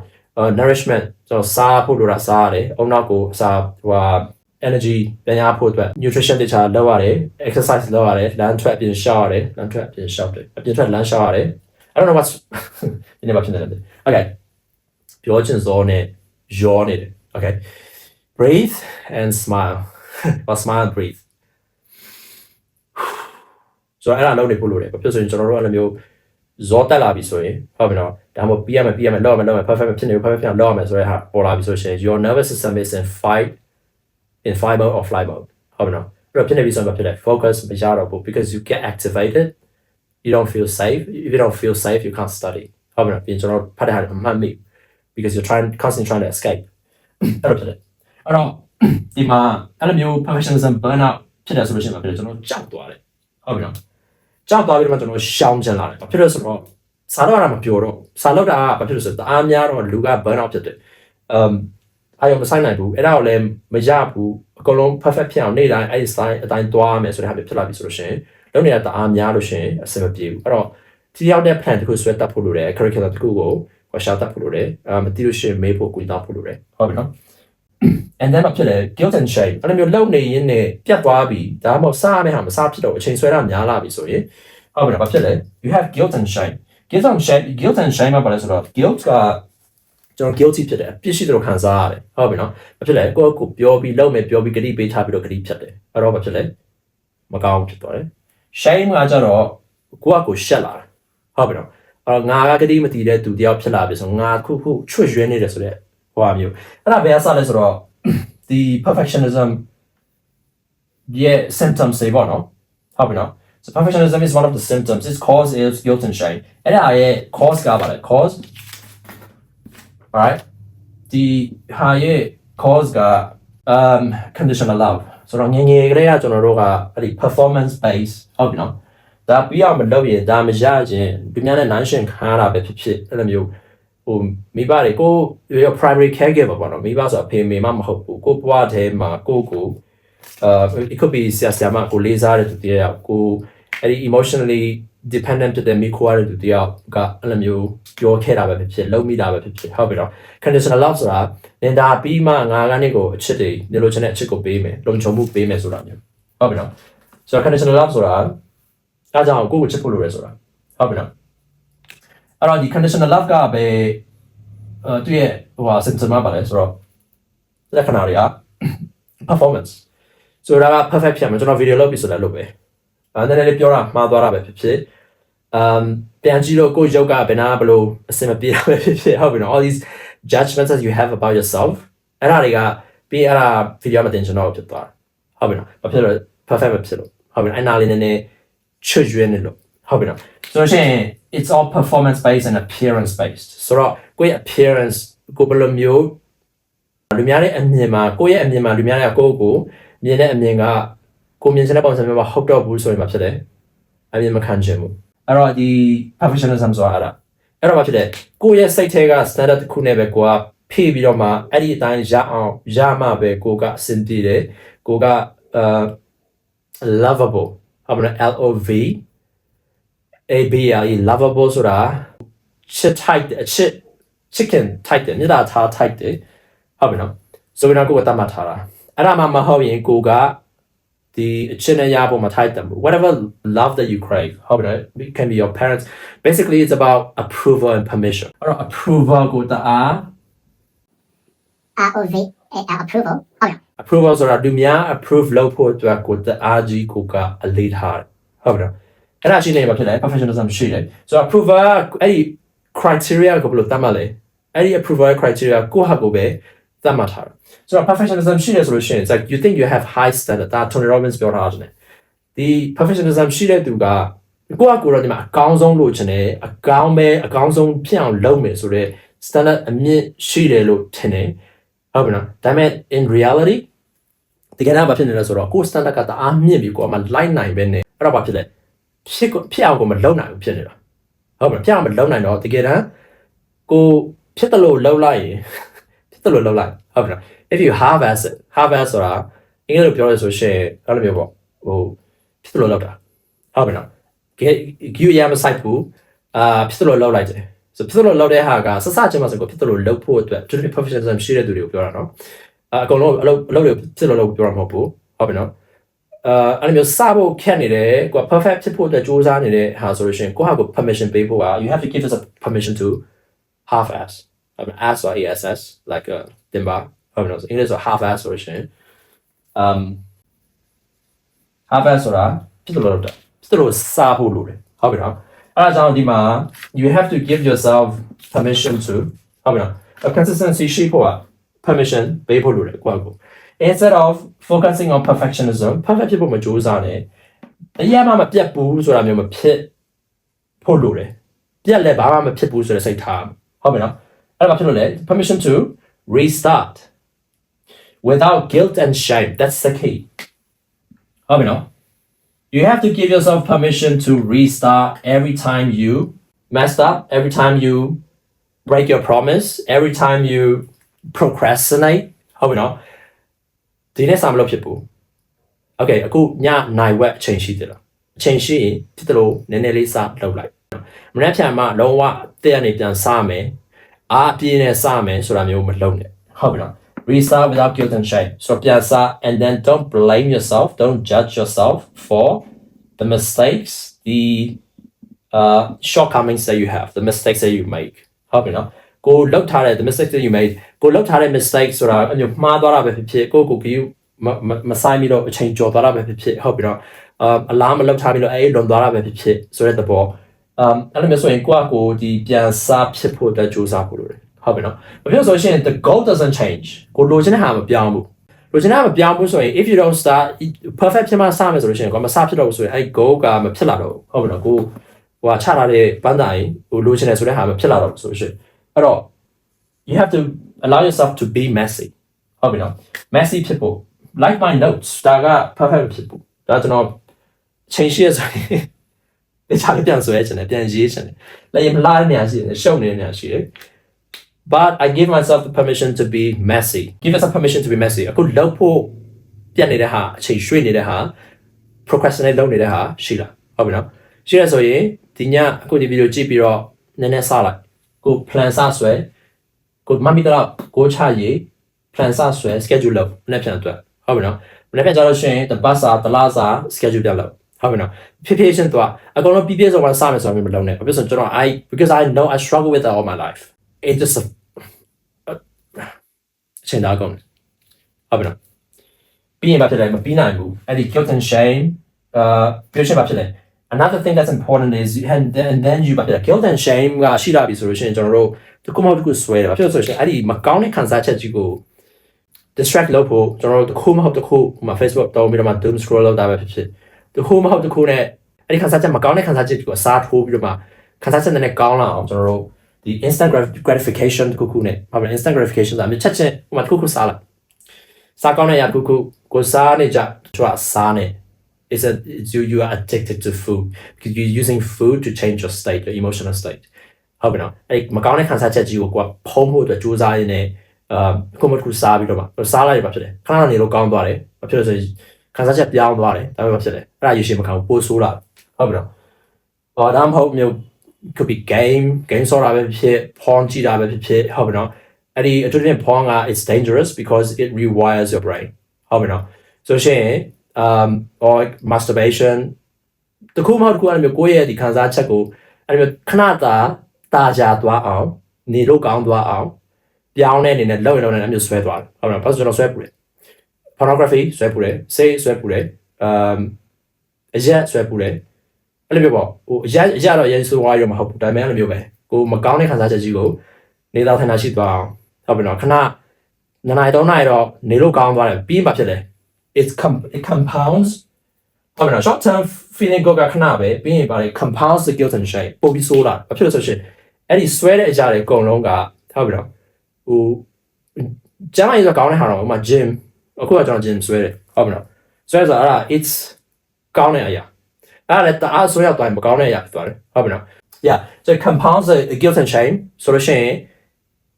[SPEAKER 1] nourishment ကျွန်တော်စားဖို့လိုတာစားရတယ်အုံနောက်ကိုစားဟိုဟာ energy ပြန်ရဖို့အတွက် nutrition တခြားလုပ်ရတယ် exercise လုပ်ရတယ်လမ်းထွက်အပြင်ရှောက်ရတယ်လမ်းထွက်အပြင်ရှောက်တယ်အပြင်ထွက်လမ်းရှောက်ရတယ် I don't know what's ဒီနေ့ဘာဖြစ်နေလဲ okay ပြောချင်စောနဲ့ရောနေတယ် okay breathe and smile or smile and breathe so အဲ့ဒါလုပ်နေဖို့လိုတယ်ဘာဖြစ်ဆိုရင်ကျွန်တော်တို့အဲ့လိုမျိုးဇောတက်လာပြီဆိုရင်ဟုတ်ပြီနော်ဒါမှမဟုတ်ပြီးရမယ်လောက်ရမယ် perfect ဖြစ်နေပြီ perfect ဖြစ်လောက်ရမယ်ဆိုတဲ့ဟာပေါ်လာပြီဆိုရှင် your nervous system is in fight mode or flight mode ဟုတ်ပြီနော်အဲ့တော့ဖြစ်နေပြီဆိုရင်ဘာဖြစ်လဲ focus မရတော့ဘူး because you get activated you don't feel safe if you don't feel safe you can't study ဟုတ်ပြီနော်ပြင်ကျွန်တော်ဖတ်တဲ့ဟာတွေမှတ်မိ because you're constantly trying to escape အဲ့တော့ဖြစ်တယ်အဲ့တော့ဒီမှာအဲ့လိုမျိုး perfectionism burnout ဖြစ်တယ်ဆိုလို့ရှိရင်ဘာဖြစ်လဲကျွန်တော်ကြောက်သွားတယ်ဟုတ်ပြီနော်ကြောက်သွားပြီးတော့ကျွန်တော်ရှောင်ကျင်လာတယ်ဘာဖြစ်လို့ဆိုတော့စာတော့တာမပြောတော့စာလောက်တာကဘာဖြစ်လို့ဆိုတော့အားများတော့လူက burnout ဖြစ်တယ်အာရုံမဆိုင်နိုင်ဘူးအဲ့ဒါကိုလည်းမရဘူးအကုန်လုံး perfect ဖြစ်အောင်နေ့တိုင်းအဲ့ဒီ style အတိုင်းသွားရမယ်ဆိုတဲ့ဟာဖြစ်လာပြီဆိုလို့ရှိရင်လုပ်နေတာတအားများလို့ရှိရင်အဆင်မပြေဘူးအဲ့တော့ဒီရောက်တဲ့ plan တစ်ခုဆွဲတက်ဖို့လိုတယ် curriculum တစ်ခုကိုရှာတက်ဖို့လိုတယ်မသိလို့ရှိရင်မေးဖို့ကူတောင်းဖို့လိုတယ်ဟုတ်ပြီနော် and then ဖြစ်လဲ guilt and shame အဲ့လိုမျိုးလုပ်နေရင်းနဲ့ပြတ်သွားပြီဒါမှမဟုတ်စားရမယ့်ဟာမစားဖြစ်တော့အချိန်ဆွဲတာများလာပြီဆိုရင်ဟုတ်ပြီနော်ဘာဖြစ်လဲ you have guilt and shame guilt and shame ဘာလဲဆိုတော့ guilt ကကျွန်တော် guilty ဖြစ်တယ်ပြစ်ရှိတယ်လို့ခံစားရတယ်ဟုတ်ပြီနော်ဘာဖြစ်လဲကိုယ့်ကိုပြောပြီးလုပ်မယ်ပြောပြီးဂတိပေးထားပြီးတော့ဂတိဖြတ်တယ်အဲ့တော့ဘာဖြစ်လဲမကောင်းဖြစ်သွားတယ် shame ကကြတော့ကိုယ့်အကိုရှက်လာတယ်ဟုတ်ပြီနော်အဲ့တော့ငါကဂတိမတည်တဲ့သူတယောက်ဖြစ်လာပြီဆိုငါခုချွတ်ရွေးနေတယ်ဆိုတဲ့ဟိုအမျိုးအဲ့ဒါဘယ်အစလဲဆိုတော့ဒီ perfectionism ရဲ့ symptoms တွေပေါ့နော်ဟုတ်ပြီနော် so perfectionism is one of the symptoms its cause is guilt and shame အဲ့ဒါရဲ့ cause ကပါလေ cause alright ဒီဟာရဲ့ cause ကconditional love ဆိုတော့ငယ်ငယ်ကလေးကကျွန်တော်တို့ကအဲ့ဒီ performance base ဟုတ်ပြီနော်ဒါပြီးအောင်မလုပ်ရင်ဒါမရခြင်းဒီများနဲ့နိုင်ရှင်ခံရတာပဲဖြစ်ဖြစ်အဲ့လိုမျိုးဟိုမိဘတွေကိုyour primary caregiver ပေါ့နော်မိဘဆိုအဖေမေမမဟုတ်ဘူးကိုဘွားထဲမှာကိုit could be ဆရာမကိုလေးစားတဲ့သူတယောက်ကိုအဲ့ဒီ emotionally dependent ဖြစ်တဲ့မိခွာတဲ့သူတယောက်ကအဲ့လိုမျိုးပြောခဲ့တာပဲဖြစ်ဖြစ်လုံးမိတာပဲဖြစ်ဖြစ်ဟုတ်ပြီနော် conditional love ဆိုတာနင်ဒါပြီးမှငါကနေကိုအချစ်တွေနေလို့ချင်တဲ့အချစ်ကိုပေးမယ်လုံခြုံမှုပေးမယ်ဆိုတာမျိုးဟုတ်ပြီနော်ဆိုတော့ conditional love ဆိုတာအားကြောင့်ကိုယ့်ကိုချစ်ဖို့လိုရဲဆိုတာဟုတ်ပြီနော်အဲ့တော့ဒီ conditional love ကပဲသူရဲ့ဟိုဟာ symptom ပါလဲဆိုတော့လက္ခဏာတွေက performance ဆိုတာက perfect ဖြစ်မှာကျွန်တော် video လုပ်ပြီးဆိုလည်းလုပ်ပဲအဲ့ဒါလည်းပြောတာမှားသွားတာပဲဖြစ်ဖြစ်ပြန်ကြည့်လို့ကိုယ့်ရုပ်ကဘယ်နာဘလို့အစင်မပြေတာပဲဖြစ်ဖြစ်ဟုတ်ပြီနော် all these judgments that you have about yourself အဲ့ဒါတွေကပြီးအဲ့ဒါ video မှာတင်ကျွန်တော်ဖြစ်သွား ဟုတ်ပြီနော်ဘာဖြစ်လို့ perfect မဖြစ်လို့ဟုတ်ပြီနော်အဲ့နာလေးနည်းနည်းချွတ်ရွေးနေလို့ဟုတ်ပြီနော်ဆိုတော့ရှင် it's all performance based and appearance based ဆိုတော့ကိုယ့်ရဲ့ appearance ကိုဘယ်လိုမျိုးလူများရဲ့အမြင်မှာကိုယ့်ရဲ့အမြင်မှာလူများရဲ့ကိုယ့်ကိုမြင်တဲ့အမြင်ကကိုမြင်တဲ့ပုံစံမျိုးမှာဟုတ်တော့ဘူးဆိုရင်မဖြစ်တယ်အမြင်မခံချင်ဘူးအဲ့တော့ဒီ professionalism ဆိုတာအဲ့တော့မဖြစ်တယ်ကိုယ့်ရဲ့စိတ်ထဲက standard တစ်ခုနဲ့ပဲကိုကဖြည့်ပြီးတော့မှအဲ့ဒီအတိုင်းရအောင်ရမှပဲကိုကအဆင်ပြေတယ်ကိုကlovable ဟုတ်ပါလား LOV ABLE lovable ဆိုတာချစ် type အချစ် chicken type တဲ့မြေတာထား type တဲ့ဟုတ်ပြီနော်ဆိုရင်တော့ကိုကတတ်မှတ်ထားတာအဲ့ဒါမှမဟုတ်ရင်ကိုကဒီအချစ်နဲ့ရဖို့မထိုက်တယ်ဘူး whatever love that you crave ဟုတ်ပြီနော် it can be your parents basically it's about approval and permission အဲ့တော့ approval ကိုတအား
[SPEAKER 2] ROV approval ဟုတ်လား
[SPEAKER 1] approval ဆိုတာလူများ approve လုပ်ဖို့အတွက်ကိုတအားကြီးကိုကအလေးထားတယ်ဟုတ်ပြီနော်အဲ့ဒါရှိနေမှာဖြစ်တယ် professionalism ရှိတယ်ဆိုတော့ approval အဲ့ဒီ criteria ကိုဘယ်လိုသတ်မှတ်လဲအဲ့ဒီ approval criteria ကိုဟာကိုပဲသတ်မှတ်ထားတယ်ဆိုတော့ professionalism ရှိတယ်ဆိုလို့ရှိရင် it's like you think you have high standard ဒါ Tony Robbins ပြောထားတယ်ဒီ professionalism ရှိတဲ့သူကကိုယ့်အကူတော့ဒီမှာအကောင်းဆုံးလို့ချင်တယ်အကောင်းဆုံးဖြစ်အောင်လုပ်မယ်ဆိုတော့ standard အမြင့်ရှိတယ်လို့ထင်တယ်ဟုတ်ပြီနော်ဒါပေမဲ့ in reality တကယ်တော့ဘာဖြစ်နေလဲဆိုတော့ကိုယ် standard ကတအားမြင့်ပြီကိုယ်ကမှ line နိုင်ပဲနေအဲ့တော့ဘာဖြစ်လဲဖြစ်အောင်ကိုမလုံနိုင်ဘူးဖြစ်နေတာဟုတ်ပြီဖြစ်အောင်မလုံနိုင်တော့တကယ်တမ်းကိုဖြစ်တယ်လို့လုံလိုက်ရင်ဖြစ်တယ်လို့လုံလိုက်ဟုတ်ပြီနော် if you have as ဆိုတာအင်္ဂလိပ်လိုပြောရဆိုရှင်အဲ့လိုမျိုးပေါ့ဟိုဖြစ်တယ်လို့လုံတာဟုတ်ပြီနော်you ရမဆိုင်ဘူးဖြစ်တယ်လို့လုံလိုက်တယ်ဆိုဖြစ်တယ်လို့လုံတဲ့ဟာကစစချင်းမှာဆိုကိုဖြစ်တယ်လို့လုံဖို့အတွက် professionalism ရှိတဲ့သူတွေကိုပြောတာနော်အကုန်လုံးအလုပ်တွေဖြစ်လို့ပြောတာမဟုတ်ဘူးဟုတ်ပြီနော်အဲ့လိုမျိုးစဖို့ခက်နေတယ်ကို perfect ဖြစ်ဖို့အတွက်စူးစမ်းနေတဲ့ဟာဆိုလို့ရှိရင်ကိုဟာကို permission ပေးဖို့က you have to give us a permission to half ass as or ass like a timba ဟုတ်ပြီနော်အင်္ဂလိပ်ဆို half ass ဆိုလို့ရှိရင်half ass ဆိုတာဖြစ်လို့လုပ်တာဖြစ်လို့စဖို့လုပ်တယ်ဟုတ်ပြီနော်အဲ့ဒါကြောင့်ဒီမှာ you have to give yourself permission to ဟုတ်ပြီနော် a consistency ရှိဖို့က permission ပေးဖို့လုပ်တယ်ကိုယ့်ကို instead of focusing on perfectionism perfect ဖြစ်ဖို့မကြိုးစားနဲ့အရာမှမပြတ်ဘူးဆိုတာမျိုးမဖြစ်ဖို့လုပ်တယ်ပြတ်လဲဘာမှမဖြစ်ဘူးဆိုတဲ့စိတ်ထားဟုတ်ပြီနော်အဲ့ဒါဘာဖြစ်လို့လဲ permission to restart without guilt and shame that's the keyဟုတ်ပြီနော်You have to give yourself permission to restart every time you messed up, every time you break your promise, every time you procrastinate. ဟုတ်ပြီနော်ဒီနေ့စာမလုပ်ဖြစ်ဘူး Okay အခုညနိုင်ဝက်အချိန်ရှိတယ်လားအချိန်ရှိရင်ဖြစ်တယ်လို့နည်းနည်းလေးစလုပ်လိုက်မနေ့ဖြန်မှလုံးဝတဲ့အနေပြန်စမယ်အားပြင်းနဲ့စမယ်ဆိုတာမျိုးမလုပ်နဲ့ဟုတ်ပြီနော်Restart without guilt and shame. So piensa and then don't blame yourself. Don't judge yourself for the mistakes, the shortcomings that you have, the mistakes that you make. How you know? Go look at the mistakes that you made. Go look at the mistakes. So that you madara be pit. Go you masai me lo change your dara be pit. How you know? Alarm look at me lo a long dara be pit. So that the ball. And I'm so in go the piensa people that choose up. ဟုတ်ပြီနော်ဘာဖြစ်လို့ဆိုရင် the goal doesn't change ကိုလိုချင်တဲ့ဟာမပြောင်းဘူးလိုချင်တဲ့ဟာမပြောင်းဘူးဆိုရင် if you don't start perfect ဖြစ်မှစမယ်ဆိုလို့ရှိရင်ကိုမစဖြစ်တော့ဘူးဆိုရင်အဲ့ goal ကမဖြစ်လာတော့ဘူးဟုတ်ပြီနော်ကိုဟိုချထားတဲ့ပန်းတိုင်ဟိုလိုချင်တယ်ဆိုတဲ့ဟာမဖြစ်လာတော့ဘူးဆိုလို့ရှိရင်အဲ့တော့ you have to allow yourself to be messy ဟုတ်ပြီနော် messy ဖြစ်ဖို့ like my notes ဒါက perfect ဖြစ်ဖို့ဒါကျွန်တော်ချိန်ရှိရဆိုရင်တခြားပြန်ဆွဲချင်တယ်ပြန်ရေးချင်တယ်လည်းရင်မလာတဲ့နေရာရှိတယ်ရှုပ်နေတဲ့နေရာရှိတယ်But I give myself the permission to be messy. Give yourself permission to be messy. အခုလောက်ဖို့ပြတ်နေတဲ့ဟာအချိန်ရွှေ့နေတဲ့ဟာ procrastinate လုပ်နေတဲ့ဟာရှိလားဟုတ်ပြီနော်ရှိရဆိုရင်ဒီညအခုဒီဗီဒီယိုကြည့်ပြီးတော့နည်းနည်းစလိုက်ကို plan စဆွဲကိုမမီတော့ကိုချရေး plan စဆွဲ schedule လုပ်မနေ့ပြန်အတွက်ဟုတ်ပြီနော်မနေ့ပြန်ကြလို့ရှိရင်တပတ်စာတလားစာ schedule ပြလုပ်ဟုတ်ပြီနော်ဖြည်းဖြည်းချင်းတော့အကုန်လုံးပြည့်ပြည့်စုံစုံစမယ်ဆိုတော့မလုပ်နဲ့ဘာဖြစ်လို့ကျွန်တော် because I know I struggle with that all my life it's just a အချိန်သားကုန်ဟုတ်ပြီနော်ပြီးရင်ဘာဖြစ်လဲမပြီးနိုင်ဘူးအဲ့ဒီ guilt and shame ပြောချင်ပါဖြစ်လဲ another thing that's important is and then you ဘာဖြစ်လဲ guilt and shame ကရှိလာပြီဆိုလို့ရှိရင်ကျွန်တော်တို့ဒီကုမောက်တစ်ခုဆွဲတယ်ဘာဖြစ်လို့ဆိုရှင်အဲ့ဒီမကောင်းတဲ့ခံစားချက်ကြီးကို distract လုပ်ဖို့ကျွန်တော်တို့တစ်ခုမဟုတ်တစ်ခုဟိုမှာ Facebook တောင်းပြီးတော့မှ doom scroll လုပ်တာပဲဖြစ်ဖြစ်တစ်ခုမဟုတ်တစ်ခုနဲ့အဲ့ဒီခန်းစားချက်မကောင်းတဲ့ခန်းစားချက်ကိုအစားထိုးပြီးတော့မှခန်းစားချက်နဲ့ကောင်းလာအောင်ကျွန်တော်တို့ဒီ instant gratification တစ်ခုနဲ့ဘာပဲ instant gratification ဆိုတာမျိုးချက်ချင်းဟိုမှာတစ်ခုစားလိုက်စားကောင်းတဲ့ရတစ်ခုကိုစားနေကြသူကစားနေis that you are addicted to food because you're using food to change your state, your emotional state. ဟုတ်ပြီနော်အဲ့မကောင်းတဲ့ခံစားချက်ကြီးကိုဖုံးဖို့အတွက်ကြိုးစားရင်းနဲ့ခုမှတစ်ခုစားပြီးတော့မှစားလိုက်ရပါဖြစ်တယ်ခဏနေလို့ကောင်းသွားတယ်ဘာဖြစ်လို့ဆိုခံစားချက်ပြောင်းသွားတယ်ဒါပဲဖြစ်တယ်အဲ့ဒါရရှိမခံဘူးပိုဆိုးလာဟုတ်ပြီနော်ဒါမှမဟုတ်မျိုး could be game ဆော်တာပဲဖြစ် porn ကြည့်တာပဲဖြစ်ဟုတ်ပြီနော်အဲ့ဒီအထူးသဖြင့် porn က it's dangerous because it rewires your brain ဟုတ်ပြီနော်ဆိုရှင်or masturbation တခုမှတခုအဲ့လိုကိုယ့်ရဲ့ဒီခံစားချက်ကိုအဲ့လိုခဏတာကြသွားအောင်နေလို့ကောင်းသွားအောင်ပြောင်းတဲ့အနေနဲ့လောက်ရတော့လည်းအမျိုးဆွဲသွားတယ်ဟုတ်လားဘာလို့ကျွန်တော်ဆွဲပူလဲ pornography ဆွဲပူတယ် say ဆွဲပူတယ်အရက်ဆွဲပူတယ်အဲ့လိုမျိုးပေါ့ဟိုအရက်တော့ရဲဆိုးဝါးရမဟုတ်ဘူးဒါပေမဲ့အဲ့လိုမျိုးပဲကိုမကောင်းတဲ့ခံစားချက်ကြီးကိုနေတော့ထင်တာရှိသွားအောင်ဟုတ်ပြီနော်ခဏ2 နာရီ 3 နာရီတော့နေလို့ကောင်းသွားတယ်ပြီးမှဖြစ်တယ်it compounds ဟုတ်ပြီနော် short term feeling ကခဏပဲပြီးရင်ပါလေ compounds the guilt and shame ပို့ပြီးဆိုးလာဘာဖြစ်လို့ဆိုရှင်အဲ့ဒီဆွဲတဲ့အရာတွေအကုန်လုံးကဟုတ်ပြီနော်ဟိုကျန်းမာရေးဆိုကောင်းတဲ့ဟာတော့ဥမာ gym အခုကကျွန်တော် gym ဆွဲတယ်ဟုတ်ပြီနော်ဆွဲဆိုတာအဲ့ဒါ it's ကောင်းတဲ့အရာအဲ့ဒါလည်းတအားဆွဲရောက်သွားရင်မကောင်းတဲ့အရာဖြစ်သွားတယ်ဟုတ်ပြီနော် yeah so it compounds the guilt and shame ဆိုလို့ရှိရင်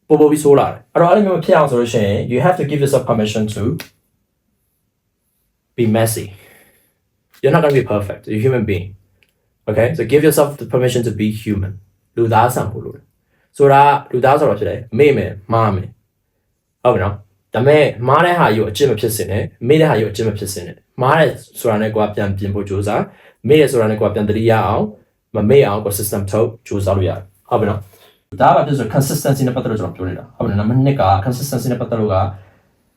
[SPEAKER 1] ပို့ပြီးဆိုးလာတယ်အဲ့တော့အဲ့လိုမျိုးဖြစ်အောင်ဆိုလို့ရှိရင် you have to give yourself permission to be messy. You're not going to be perfect. You're a human being. Okay? So give yourself the permission to be human. လူသားဆန်ဖို့လို့ဆိုတာလူသားဆိုတော့ဖြစ်တယ်မေ့မယ်မှားမယ်ဟုတ်ပြီနော်ဒါပေမဲ့မှားတဲ့ဟာယူအကျင့်မဖြစ်စင်နဲ့မေ့တဲ့ဟာယူအကျင့်မဖြစ်စင်နဲ့မှားတဲ့ဆိုတာနဲ့ကိုယ်ပြန်ပြင်ဖို့ကြိုးစားမေ့တဲ့ဆိုတာနဲ့ကိုယ်ပြန်တတိယအောင်မမေ့အောင်ကို system ထုတ်ကြိုးစားလို့ရတယ်ဟုတ်ပြီနော်ဒါကပြဆို consistency နဲ့ပတ်သက်လို့ကျွန်တော်ပြောနေတာဟုတ်ပြီနော်နံပါတ်1က consistency နဲ့ပတ်သက်လို့က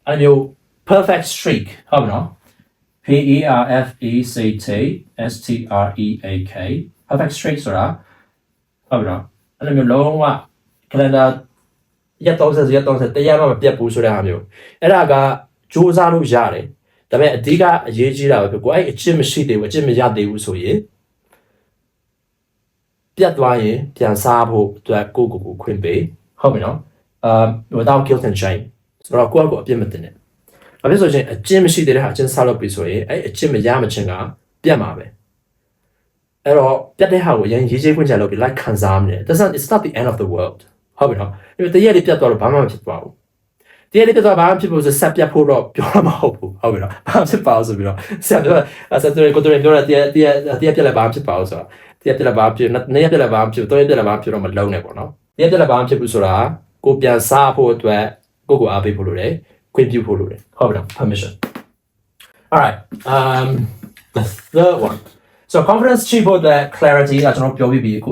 [SPEAKER 1] အဲ့လိုမျိုး perfect streak ဟုတ်ပြီနော်Perfect perfect streak ဆိုတာဟုတ်ပြီနော်အဲ့လိုမျိုးလုံးဝ calendar ရက်30ရက်30တရားမှမပြတ်ဘူးဆိုတဲ့ဟာမျိုးအဲ့ဒါကစူးစမ်းလို့ရတယ်ဒါပေမဲ့အဓိကအရေးကြီးတာပဲကိုအဲ့အကျင့်မရှိသေးဘူးအကျင့်မရသေးဘူးဆိုရင်ပြတ်သွားရင်ပြန်စားဖို့အတွက်ကိုခွင့်ပေးဟုတ်ပြီနော်without guilt and shame ဆိုတော့ကိုယ့်အပြစ်မတင်နဲ့ဘာဖြစ်ဆိုရင်အကျင့်မရှိတဲ့ဟာအကျင့်ဆောက်လုပ်ပြီးဆိုရင်အဲ့အကျင့်မရမချင်းကပြတ်မှာပဲအဲ့တော့ပြတ်တဲ့ဟာကိုရန်ရေးချေးခွင့်ချလုပ်ပြီးလိုက်ခံစားမယ် it's not the end of the world ဟုတ်ပြီနော်ဒီတရက်လေးပြတ်သွားတော့ဘာမှမဖြစ်သွားဘူးတရက်လေးပြတ်သွားဘာမှဖြစ်ဖို့ဆိုဆက်ပြတ်ဖို့တော့ပြောရမှာမဟုတ်ဘူးဟုတ်ပြီနော်ဘာမှဖြစ်ပါဘူးဆိုပြီးတော့ဆက်ပြောကိုတို့ပြောတာတရက်ပြတ်လည်းဘာမှဖြစ်ပါဘူးဆိုတော့တရက်ပြတ်လည်းဘာမှဖြစ်နှစ်ရက်ပြတ်လည်းဘာမှဖြစ်သုံးရက်ပြတ်လည်းဘာမှဖြစ်တော့မလုံးနဲ့ပေါ့နော်တရက်ပြတ်လည်းဘာမှဖြစ်ဘူးဆိုတာကိုပြန်စားဖို့အတွက်ကိုအားပေးဖို့လိုတယ်ခွင့်ပြုဖို့လိုတယ်ဟုတ်ပြီနော် permission all right the third one so confidence ရှိဖို့အတွက် clarity ကကျွန်တော်ပြောပြီးပြီအခု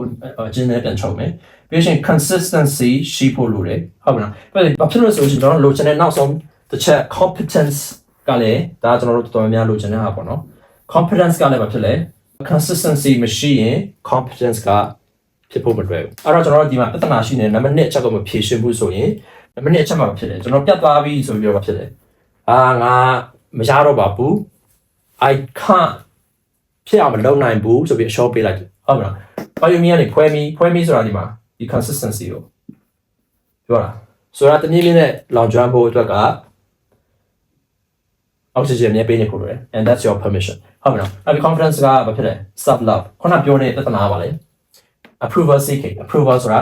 [SPEAKER 1] အချင်းနဲ့ပြန်ချုပ်မယ်ပြီးရင် consistency ရှိဖို့လိုတယ်ဟုတ်ပြီနော်ဘာဖြစ်လို့ဆိုရင်ကျွန်တော်လိုချင်တဲ့နောက်ဆုံးတစ်ချက် competence ကလည်းဒါကျွန်တော်တို့တော်တော်များများလိုချင်တဲ့ဟာပေါ့နော် competence ကလည်းဘာဖြစ်လဲ consistency မရှိရင် competence ကဖြစ်ဖို့မလွယ်ဘူးအဲ့တော့ကျွန်တော်တို့ဒီမှာပြဿနာရှိနေနံပါတ်1အချက်ကိုမဖြေရှင်းဘူးဆိုရင်နံပါတ်2အချက်မှာဖြစ်တယ်ကျွန်တော်ပြတ်သွားပြီဆိုပြီးတော့ဖြစ်တယ်ငါမရတော့ပါဘူး I can't ဖြစ်အောင်မလုပ်နိုင်ဘူးဆိုပြီးအရှော့ပေးလိုက်တယ်ဟုတ်မလားဘာလို့မြင်ရလဲဖွဲမီဆိုတာဒီမှာဒီ consistency ကိုပြောတာဆိုတာတနည်းလေးနဲ့လောင်ကျွမ်းဖို့အတွက်က oxygen မြဲပေးနေဖို့လိုတယ် and that's your permission ဟုတ်မလားအဲ့ဒီ confidence ကဘာဖြစ်လဲ self love ခုနပြောနေတဲ့ပြဿနာပါလေ approval seeking approval ဆိုတာ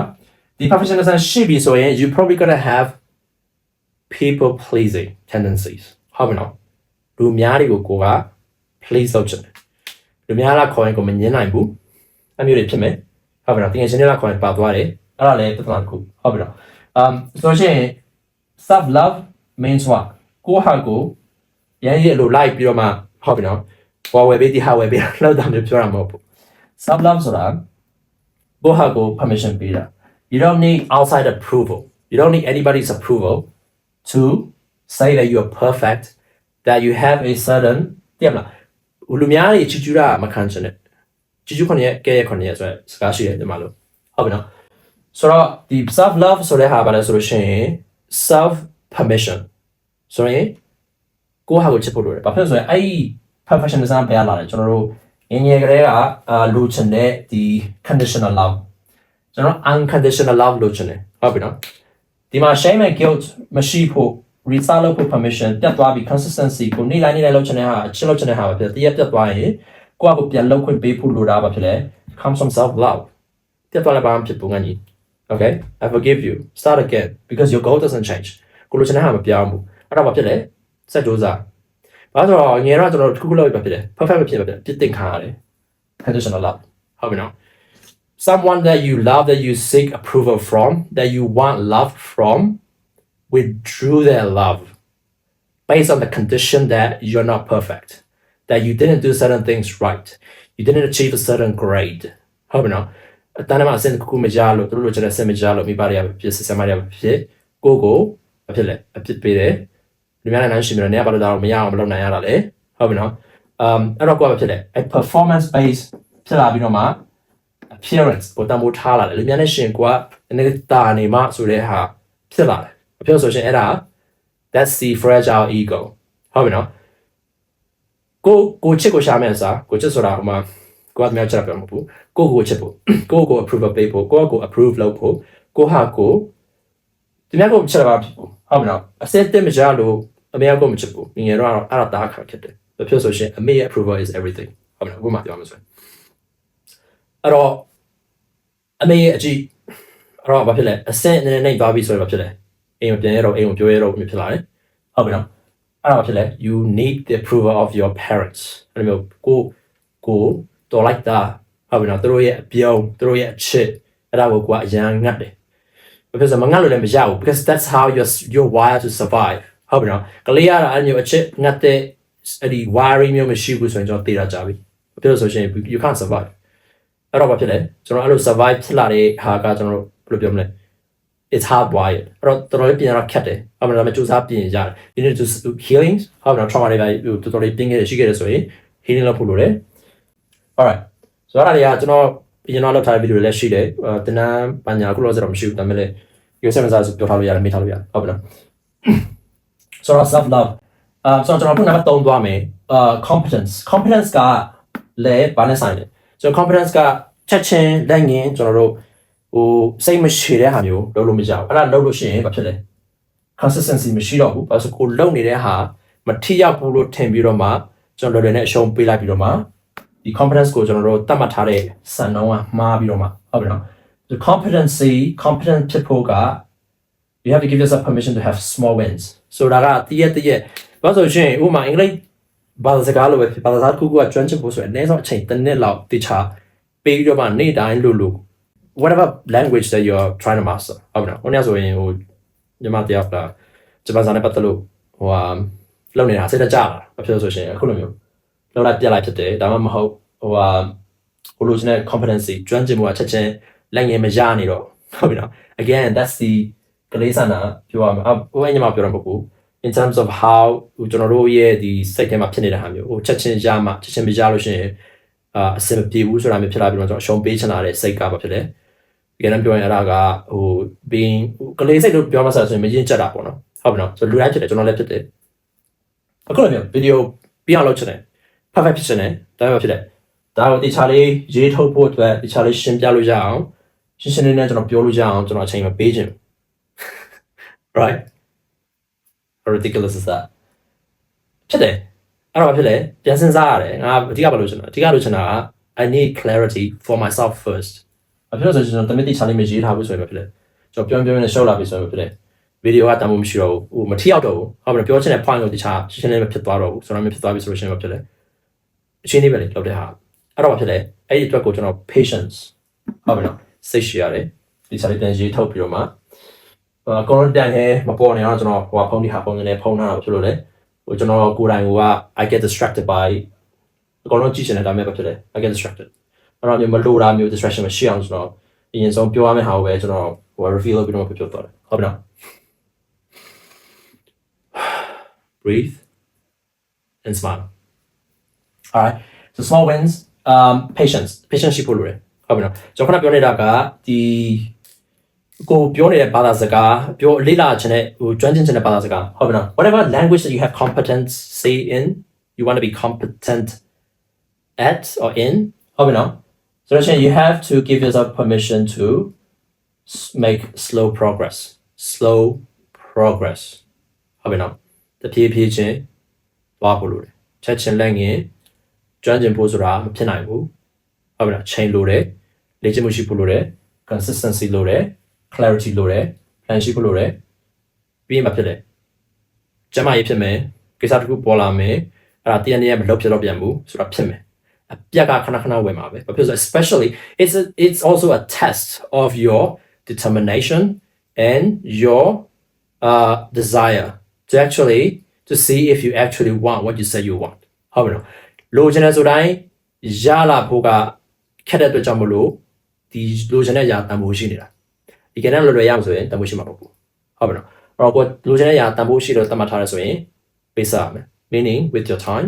[SPEAKER 1] ဒီ perfectionism ရှိပြီဆိုရင် you probably gonna have people pleasing tendencies ဟုတ်မလားလူများတွေကိုကိုက please လုပ်ချင်တယ်လူများလာခေါ်ရင်ကိုမငြင်းနိုင်ဘူးအမျိုးတွေဖြစ်မယ်ဟုတ်ပြီနော်တင်ငယ်ချင်းတွေလာခေါ်ရင်ပါသွားတယ်အဲ့ဒါလည်းပြဿနာတစ်ခုဟုတ်ပြီနော်ဆိုရှင် self love means what ကိုဟာကိုရန်ရလို့ like ပြီးတော့မှဟုတ်ပြီနော်ပေါ်ဝယ်ပေးဒီဟာဝယ်ပေးလောက်တာမျိုးပြောတာမဟုတ်ဘူး self love ဆိုတာကိုဟာကို permission ပေးတာyou don't need outside approval you don't need anybody's approval to say that you are perfect that you have a certain တဲ့မလားလူများတွေချီကျူးတာမခံချင်နဲ့ချီကျူးခွန်ရဲ့ကဲရခွန်ရဲ့ဆိုစကားရှိတယ်ဒီမှာလို့ဟုတ်ပြီနော်ဆိုတော့ဒီ self love ဆိုတဲ့ဟာဘာလဲဆိုလို့ရှိရင် self permission ဆိုရင်ကိုယ့်ဟာကိုချစ်ဖို့လိုတယ်ဘာဖြစ်လို့ဆိုရင်အဲ့ဒီ perfectionism ဘယ်လာလဲကျွန်တော်တို့ငယ်ကလေးကလိုချင်တဲ့ဒီ conditional love ကျွန်တော် unconditional love လိုချင်တယ်ဟုတ်ပြီနော်ဒီမှာ shame and guilt မရှိဖို့ restart လုပ်ဖို့ permission ပြတ်သွားပြီး consistency ကိုနေ့တိုင်းလုပ်ချင်တဲ့ဟာအချစ်လုပ်ချင်တဲ့ဟာပဲဖြစ်တရက်ပြတ်သွားရင်ကိုယ့်အကိုပြန်လုပ်ခွင့်ပေးဖို့လိုတာပါဖြစ်လေ comes from self love ပြတ်သွားလည်းဘာမှဖြစ်ဘူးငါကြီး okay I forgive you start again because your goal doesn't change ကိုလိုချင်တဲ့ဟာမပြောင်းဘူးအဲ့တော့ဘာဖြစ်လဲစက်ကြိုးစားဘာလို့ငယ်တော့ကျွန်တော်တစ်ခုခုလုပ်ပြဖြစ်တယ် perfect မဖြစ်ပါဘူးပြစ်တင်ခါရတယ် conditional love ဟုတ်ပြီနော် someone that you love that you seek approval from that you want love from withdrew their love based on the condition that you're not perfect that you didn't do certain things right you didn't achieve a certain grade ဟုတ်ပြီနော်အတန်းမှာအဆင့်တစ်ခုမကြလို့တို့လိုချင်တဲ့အဆင့်မကြလို့မိဘတွေကဖြစ်ဆရာမတွေကဖြစ်ကိုအဖြစ်လေအဖြစ်ပေးတယ်လူများနိုင်ရှိမြင်နေရပါလို့ဒါတော့မရအောင်မလုပ်နိုင်ရတာလေဟုတ်ပြီနော်အဲ့တော့ကိုကဖြစ်လေအဲ့ performance base ဖြစ်လာပြီးတော့မှ appearance ကိုတမိုးထားလာတယ်လူများနဲ့ရှင်ကိုကနေတာနေမှဆိုတဲ့ဟာဖြစ်လာတယ်အပြောဆိုရှင်အဲ့ဒါ that's the fragile ego ဟုတ်ပြီနော်ကိုချစ်ကိုရှာမယ်စားကိုချစ်ဆိုတာဟိုမှာကိုကမြောက်ချတာပြောမှာဘူးကိုချစ်ဖို့ကို approve ပေးဖို့ကို approve လုပ်ဖို့ကိုဟာကိုဒီများကိုချစ်တာပါဖြစ်ဖို့ဟုတ်ပြီနော်အစစ်တက်မကြလို့အမေကိုမချစ်ဘူးငယ်တော့အဲ့ဒါတာခါဖြစ်တယ်ဘာဖြစ်ဆိုရှင်အမေရဲ့ approval is everything ဟုတ်ပြီနော်ဘုမပြောမှာဆိုအဲ့တော့အမေရဲ့အကြည့်အဲ့တော့ဘာဖြစ်လဲအစင်းနေသွားပြီဆိုတော့ဘာဖြစ်လဲအိမ်ကိုပြန်ရတော့အိမ်ကိုပြောရတော့ဖြစ်လာတယ်ဟုတ်ပြီနော်အဲ့တော့ဘာဖြစ်လဲ you need the approval of your parents အဲ့လိုကိုတော်လိုက်တာဟုတ်ပြီနော်သူတို့ရဲ့အပြုံးသူတို့ရဲ့အချစ်အဲ့ဒါကိုကိုကအရန်ငတ်တယ်ဘာဖြစ်လို့မငတ်လို့လည်းမရဘူး because that's how you're wired to survive ဟုတ်ပြီနော်ကလေးရတာအဲ့မျိုးအချစ်ငတ်တဲ့အဲ့ဒီ wiring မျိုးမရှိဘူးဆိုရင်ကျွန်တော်သိတာကြပြီဘာဖြစ်လို့ဆိုရှင် you can't survive အဲ့တော့ဘာဖြစ်လဲကျွန်တော်အဲ့လို survive ဖြစ်လာတဲ့ဟာကကျွန်တော်ဘယ်လိုပြောမလဲ it's hard wired အဲ့တော့တော်တော်လေးပြင်ရတော့ခက်တယ်အဲ့ဒါမှစူးစမ်းပြင်ရတယ် you need to do healing ဟုတ်ပြီနော် trauma တွေပဲတော်တော်လေးပြင်ခဲ့ရရှိခဲ့တယ်ဆိုရင် healing လုပ်ဖို့လိုတယ် alright ဆိုတော့အဲ့ဒါတွေကကျွန်တော်ပြင်တော့လောက်ထားတဲ့ဗီဒီယိုတွေလည်းရှိတယ်တင်နန်းပညာခုလောစတော့မရှိဘူးဒါပေမဲ့လည်း user မစားဆိုပြောထားလို့ရတယ်မေးထားလို့ရတယ်ဟုတ်ပြီနော်ဆိုတော့ self love ဆိုတော့ကျွန်တော်ခုနက3သွားမယ် competence ကလည်းဘာနဲ့ဆိုင်လဲဆိုတော့ competence ကချက်ချင်းလက်ငင်းကျွန်တော်တို့ဟိုစိတ်မရှိတဲ့ဟာမျိုးလုပ်လို့မရဘူးအဲ့ဒါလုပ်လို့ရှိရင်ဘာဖြစ်လဲ consistency မရှိတော့ဘူးဘာလို့ဆိုကိုလုပ်နေတဲ့ဟာမထိရောက်ဘူးလို့ထင်ပြီးတော့မှကျွန်တော်တို့လည်းအရှုံးပေးလိုက်ပြီးတော့မှဒီ confidence ကိုကျွန်တော်တို့တတ်မှတ်ထားတဲ့စံနှုန်းကမှားပြီးတော့မှဟုတ်ပြီနော် the competent ဖြစ်ဖို့က you have to give yourself permission to have small wins ဆိုတာကတည့်ရက်ဘာလို့ဆိုရှင်ဥပမာအင်္ဂလိပ်ဘာသာစကားလိုပဲဘာသာစကားတစ်ခုကကျွမ်းကျင်ဖို့ဆိုရင်အနည်းဆုံးအချိန်တစ်နှစ်လောက်တခြားပေးပြီးတော့မှနေ့တိုင်းလို့ whatever language that you're trying to master ဟုတ်ပြီနော်ဟိုနေ့ဆိုရင်ဟိုညီမတယောက်ကဂျပန်စာနဲ့ပတ်သက်လို့ဟိုလောက်နေတာစိတ်တကြလာဘာဖြစ်လို့ဆိုရှင်အခုလိုမျိုးလောက်လိုက်ပြက်လိုက်ဖြစ်တယ်ဒါမှမဟုတ်ဟိုလိုချင်တဲ့ competency ကျွမ်းကျင်မှုကချက်ချင်းလက်ငယ်မရနေတော့ဟုတ်ပြီနော် again that's the ကလေးစနာပြောရမှာဟိုညီမပြောတာမဟုတ်ဘူး in terms of how ကျွန်တော်တို့ရဲ့ဒီစိတ်ထဲမှာဖြစ်နေတဲ့ဟာမျိုးဟိုချက်ချင်းရမှချက်ချင်းမရလို့ရှိရင်အဆင်မပြေဘူးဆိုတာမျိုးဖြစ်လာပြီးတော့ကျွန်တော်အရှုံးပေးချင်တာတဲ့စိတ်ကဘာဖြစ်လဲဒီကနေ့ပြောရင်အဲ့ဒါကဟို being ကလေးစိတ်လို့ပြောမှဆိုရင်မရင်ကျက်တာပေါ့နော်ဟုတ်ပြီနော်ဆိုလူတိုင်းဖြစ်တယ်ကျွန်တော်လည်းဖြစ်တယ်အခုလိုမျိုးဗီဒီယိုပြအောင်လုပ်ချင်တယ် perfect ဖြစ်ချင်တယ်ဒါပဲဖြစ်တယ်ဒါကိုတခြားလေးရေးထုတ်ဖို့အတွက်တခြားလေးရှင်းပြလို့ရအောင်ရှင်းနေကျွန်တော်ပြောလို့ရအောင်ကျွန်တော်အချိန်မပေးချင် right how ridiculous is that ဖြစ်တယ်အဲ့တော့ဖြစ်တယ်ပြန်စဉ်းစားရတယ်ငါအဓိကဘာလို့ချင်တာအဓိကလို့ချင်တာက I need clarity for myself first ဘာဖြစ်လို့ဆိုကျွန်တော်တမင်တိချာလေးမရေးထားဘူးဆိုရင်ဖြစ်တယ်ကျွန်တော်ပြောနေရှောက်လာပြီဆိုရင်ဖြစ်တယ်ဗီဒီယိုကတမ်းမရှိတော့ဘူးဟိုမထီရောက်တော့ဘူးဟုတ်ပြီပြောချင်တဲ့ point ကိုတခြားရှင်းလေးမဖြစ်သွားတော့ဘူးဆိုတော့မဖြစ်သွားပြီဆိုလို့ရှိရင်ဖြစ်တယ်အချင်းလေးပဲလေလောက်တဲ့ဟာအဲ့တော့ဖြစ်တယ်အဲ့ဒီအတွက်ကိုကျွန်တော် patience ဟုတ်ပြီနော်စိတ်ရှိရတယ်ဒီစားလေးတန်ရေးထုတ်ပြီးတော့မှကော်ရတန်ဟဲမပေါ်နေတော့ကျွန်တော်ဟိုဖုန်းဒီဟာဖုန်းနေဖုန်းထားတာဖြစ်လို့လေဟိုကျွန်တော်ကိုယ်တိုင်က I get distracted by အကောင်လုံးကြည့်နေတာမဲ့ဖြစ်တယ် I get distracted အဲ့တော့မျိုးမလိုတာမျိုး distraction မရှိအောင်ကျွန်တော်အရင်ဆုံးပြောရမယ့်ဟာကိုပဲကျွန်တော်ဟို reveal လုပ်ပြီးတော့ပြောသွားတယ်ဟုတ်ပြီနော် breathe and smile all right so small wins patience ရှိဖို့လိုတယ်ဟုတ်ပြီနော်ကျွန်တော်ခုနပြောနေတာကဒီ ကိုပြောနေတဲ့ဘာသာစကားပြောလေ့လာခြင်းနဲ့ဟိုကျွမ်းကျင်ခြင်းတဲ့ဘာသာစကားဟုတ်ပြီနော် whatever language that you have competency in you want to be competent at or in ဟုတ်ပြီနော် so you have to give yourself permission to make slow progress ဟုတ်ပြီနော်တဖြည်းဖြည်းချင်းသွားဖို့လိုတယ်ချက်ချင်းလက်ငင်းကျွမ်းကျင်ဖို့ဆိုတာမဖြစ်နိုင်ဘူးဟုတ်ပြီနော်ချိန်လိုတယ်လေ့ကျင့်မှုရှိဖို့လိုတယ် consistency လိုတယ် clarity လိုတယ် plan ရှိဖို့လိုတယ်ပြီးရင်မဖြစ်တယ်ကျမရေးဖြစ်မယ်ကိစ္စတစ်ခုပေါ်လာမယ်အဲ့ဒါတည့်ရမလုပ်ဖြစ်တော့ပြန်ဘူးဆိုတာဖြစ်မယ်အပြက်ကခဏခဏဝင်မှာပဲဘာဖြစ်လို့ especially it's also a test of your determination and your desire to actually to see if you actually want what you say you want ဟုတ်ပြီနော်လိုချင်တဲ့ဆိုတိုင်းရလာဖို့ကခက်တဲ့အတွက်ကြောင့်မလို့ဒီလိုချင်တဲ့အရာတန်ဖိုးရှိနေတာဒီကနေ့လွယ်လွယ်ရအောင်ဆိုရင်တန်ဖိုးရှိမှာမဟုတ်ဘူးဟုတ်ပြီနော်အဲ့တော့ကိုလိုချင်တဲ့အရာတန်ဖိုးရှိတော့တတ်မှတ်ထားရဆိုရင်ပေးစားမယ် meaning with your time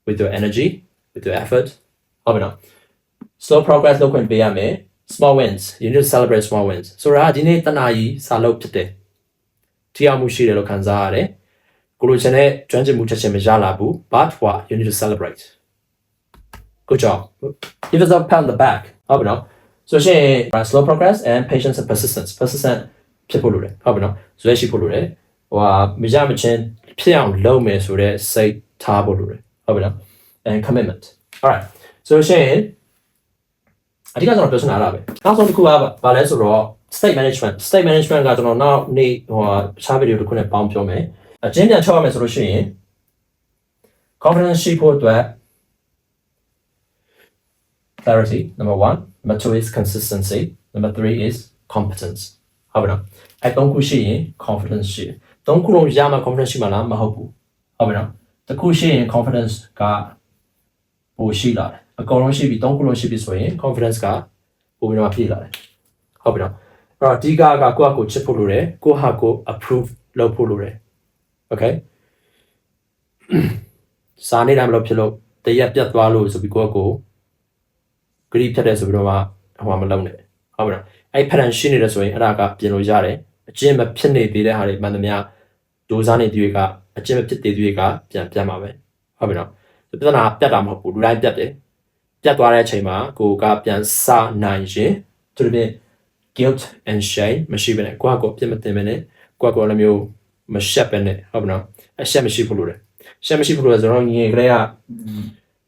[SPEAKER 1] with your energy with your effort ဟုတ်ပြီနော် slow progress လုပ်ခွင့်ပေးရမယ် small wins you need to celebrate small wins ဆိုတာဒီနေ့တနာကြီးစာလုပ်ဖြစ်တယ်တရားမှုရှိတယ်လို့ခံစားရတယ်ကိုလိုချင်တဲ့ကျွမ်းကျင်မှုချက်ချင်းမရလာဘူး but what you need to celebrate good job give yourself a pat on the back ဟုတ်ပြီနော်ဆိုရှင် slow progress and patience and persistent ဖြစ်ဖို့လိုတယ်ဟုတ်ပြီနော်ဇွဲရှိဖို့လိုတယ်ဟိုမရမချင်းဖြစ်အောင်လုပ်မယ်ဆိုတဲ့စိတ်ထားဖို့လိုတယ်ဟုတ်ပြီနော် and commitment alright ဆိုရှင်အဓိကကျွန်တော်ပြောချင်တာလားပဲနောက်ဆုံးတစ်ခုကဘာလဲဆိုတော့ state management ကကျွန်တော်နောက်နေ့အခြားဗီဒီယိုတစ်ခုနဲ့ပေါင်းပြောမယ်အကျဉ်းပြန်ချောက်ရမယ်ဆိုလို့ရှိရင် confidence ရှိဖို့အတွက် clarity number 1 number 2 is consistency number 3 is competence ဟုတ်ပြီနော်အဲသုံးခုရှိရင် confidence ရှိတယ်သုံးခုလုံးရမှာ confidence ရှိမှာလားမဟုတ်ဘူးဟုတ်ပြီနော်တစ်ခုရှိရင် confidence ကပိုရှိလာတယ်အကုန်လုံးရှိပြီသုံးခုလုံးရှိပြီဆိုရင် confidence ကပိုပြီးတော့ပြည့်လာတယ်ဟုတ်ပြီနော်အဲ့တော့ဒီကကိုယ့်ဟာကိုချစ်ဖို့လိုတယ်ကိုယ့်ဟာကို approve လုပ်ဖို့လိုတယ် okay စာနေတာမလို့ဖြစ်လို့တရက်ပြတ်သွားလို့ဆိုပြီးကိုယ့်ကိုဂရိဖြတ်တယ်ဆိုပြီးတော့မှဟိုမလုပ်နဲ့ဟုတ်ပြီနော်အဲ့ pattern ရှင်းနေတယ်ဆိုရင်အဲ့ဒါကပြင်လို့ရတယ်အကျင့်မဖြစ်နေသေးတဲ့ဟာတွေမှန်သမျှဒိုးစားနေသူတွေကအကျင့်မဖြစ်သေးသူတွေကပြန်မှာပဲဟုတ်ပြီနော်ပြဿနာပြတ်တာမဟုတ်ဘူးလူတိုင်းပြတ်တယ်ပြတ်သွားတဲ့အချိန်မှာကိုကပြန်စနိုင်ရင်သူတို့ပြင် guilt and shame မရှိဘဲနဲ့ကိုယ့်ကိုအပြစ်မတင်ဘဲနဲ့ကိုယ့်ကိုလည်းမျိုးမရှက်ပဲနဲ့ဟုတ်ပြီနော်အရှက်မရှိဘူးလို့လေရှက်မရှိဘူးလို့ဆိုတော့ငြင်းကလေးက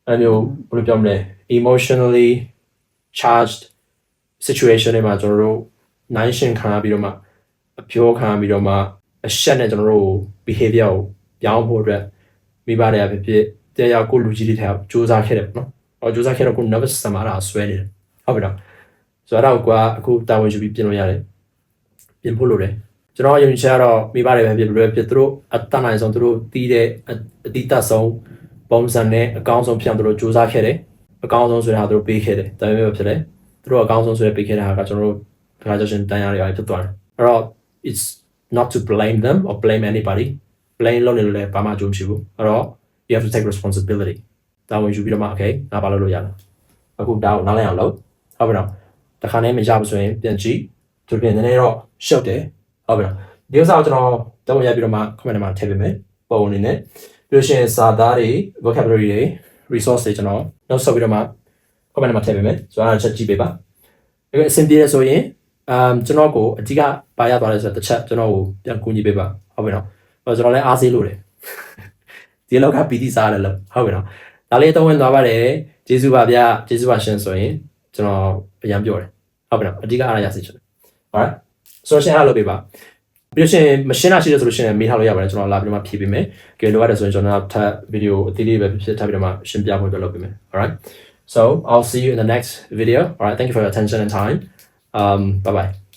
[SPEAKER 1] အဲ့မျိုးဘယ်လိုပြောမလဲ emotionally charged situation တွေမှာကျွန်တော်တို့နိုင်ရှင်ခံရပြီးတော့မှအပြောခံရပြီးတော့မှအရှက်နဲ့ကျွန်တော်တို့ behavior ကိုပြောင်းဖို့အတွက်မိဘတွေကဖြစ်တရားကိုလူကြီးတွေထဲစူးစမ်းခဲ့တယ်ပေါ့နော်။အော်စူးစမ်းခဲ့တော့ကို nervous system မှာဆွဲနေတယ်။ဟုတ်ပြီနော်။ဆိုတော့ကအခုတာဝန်ယူပြီးပြင်လို့ရတယ်။ပြင်ဖို့လိုတယ်။ကျွန်တော်ယုံကြည်တော့မိဘတွေပဲဖြစ်လို့ဖြစ်သူတို့အတတ်နိုင်ဆုံးသူတို့တီးတဲ့အတိတ်ဆုံးပုံစံနဲ့အကောင်းဆုံးဖြစ်အောင်သူတို့စူးစမ်းခဲ့တယ်။အကောင်းဆုံးဆိုတာသူတို့ပေးခဲ့တယ်။ဒါပေမဲ့ဖြစ်တယ်။သူတို့အကောင်းဆုံးဆိုတဲ့ပေးခဲ့တာကကျွန်တော်တို့ graduation တန်းရရဖြစ်သွားတယ်။အဲ့တော့ it's not to blame them or blame anybody blame လုပ်နေလို့လည်းဘာမှအကျိုးမရှိဘူးအဲ့တော့ you have to take responsibility တာဝန်ယူပြီးတော့မှ okay ငါဘာလုပ်လို့ရလဲအခုဒါကိုနားလည်အောင်လုပ်ဟုတ်ပြီနော်တခါနဲ့မရဘူးဆိုရင်ပြန်ကြည့်သူပြန်နည်းနည်းတော့ရှုပ်တယ်ဟုတ်ပြီနော်ဒီဥစ္စာကိုကျွန်တော်တောင်းရပြီးတော့မှ comment မှာထည့်ပေးမယ်ပုံအနေနဲ့ပြီးလို့ရှိရင်စာသားတွေ vocabulary တွေ resource တွေကျွန်တော်နောက်ဆက်ပြီးတော့မှ comment မှာထည့်ပေးမယ်ဆိုတော့ချက်ကြည့်ပေးပါအဲ့အဆင်ပြေတယ်ဆိုရင်ကျွန်တော်ကိုအဓိကပါရသွားတယ်ဆိုတော့တစ်ချက်ကျွန်တော်ကိုပြန်ကူညီပေးပါဟုတ်ပြီနော်ကျွန်တော်လည်းအားစေးလို့တယ်ဒီလောက်ကပီတိစားတယ်လို့ဟုတ်ပြီနော်ဒါလေးတော့ဝင်သွားပါတယ်ကျေးဇူးပါဗျာကျေးဇူးပါရှင်ဆိုရင်ကျွန်တော်အရင်ပြောတယ်ဟုတ်ပြီနော်အဓိကအားရရစေချင်တယ် alright ဆိုတော့ရှင်းအားလုပ်ပေးပါပြီးလို့ရှိရင်မရှင်းတာရှိတယ်ဆိုလို့ရှိရင်မေးထားလို့ရပါတယ်ကျွန်တော်လာပြီးတော့မှဖြည့်ပေးမယ်ကြည့်လို့ရတယ်ဆိုရင်ကျွန်တော်ထပ်ဗီဒီယိုအသေးလေးပဲဖြစ်ထားပြီးတော့မှရှင်းပြဖို့အတွက်လုပ်ပေးမယ် alright so I'll see you in the next video alright thank you for your attention and time bye bye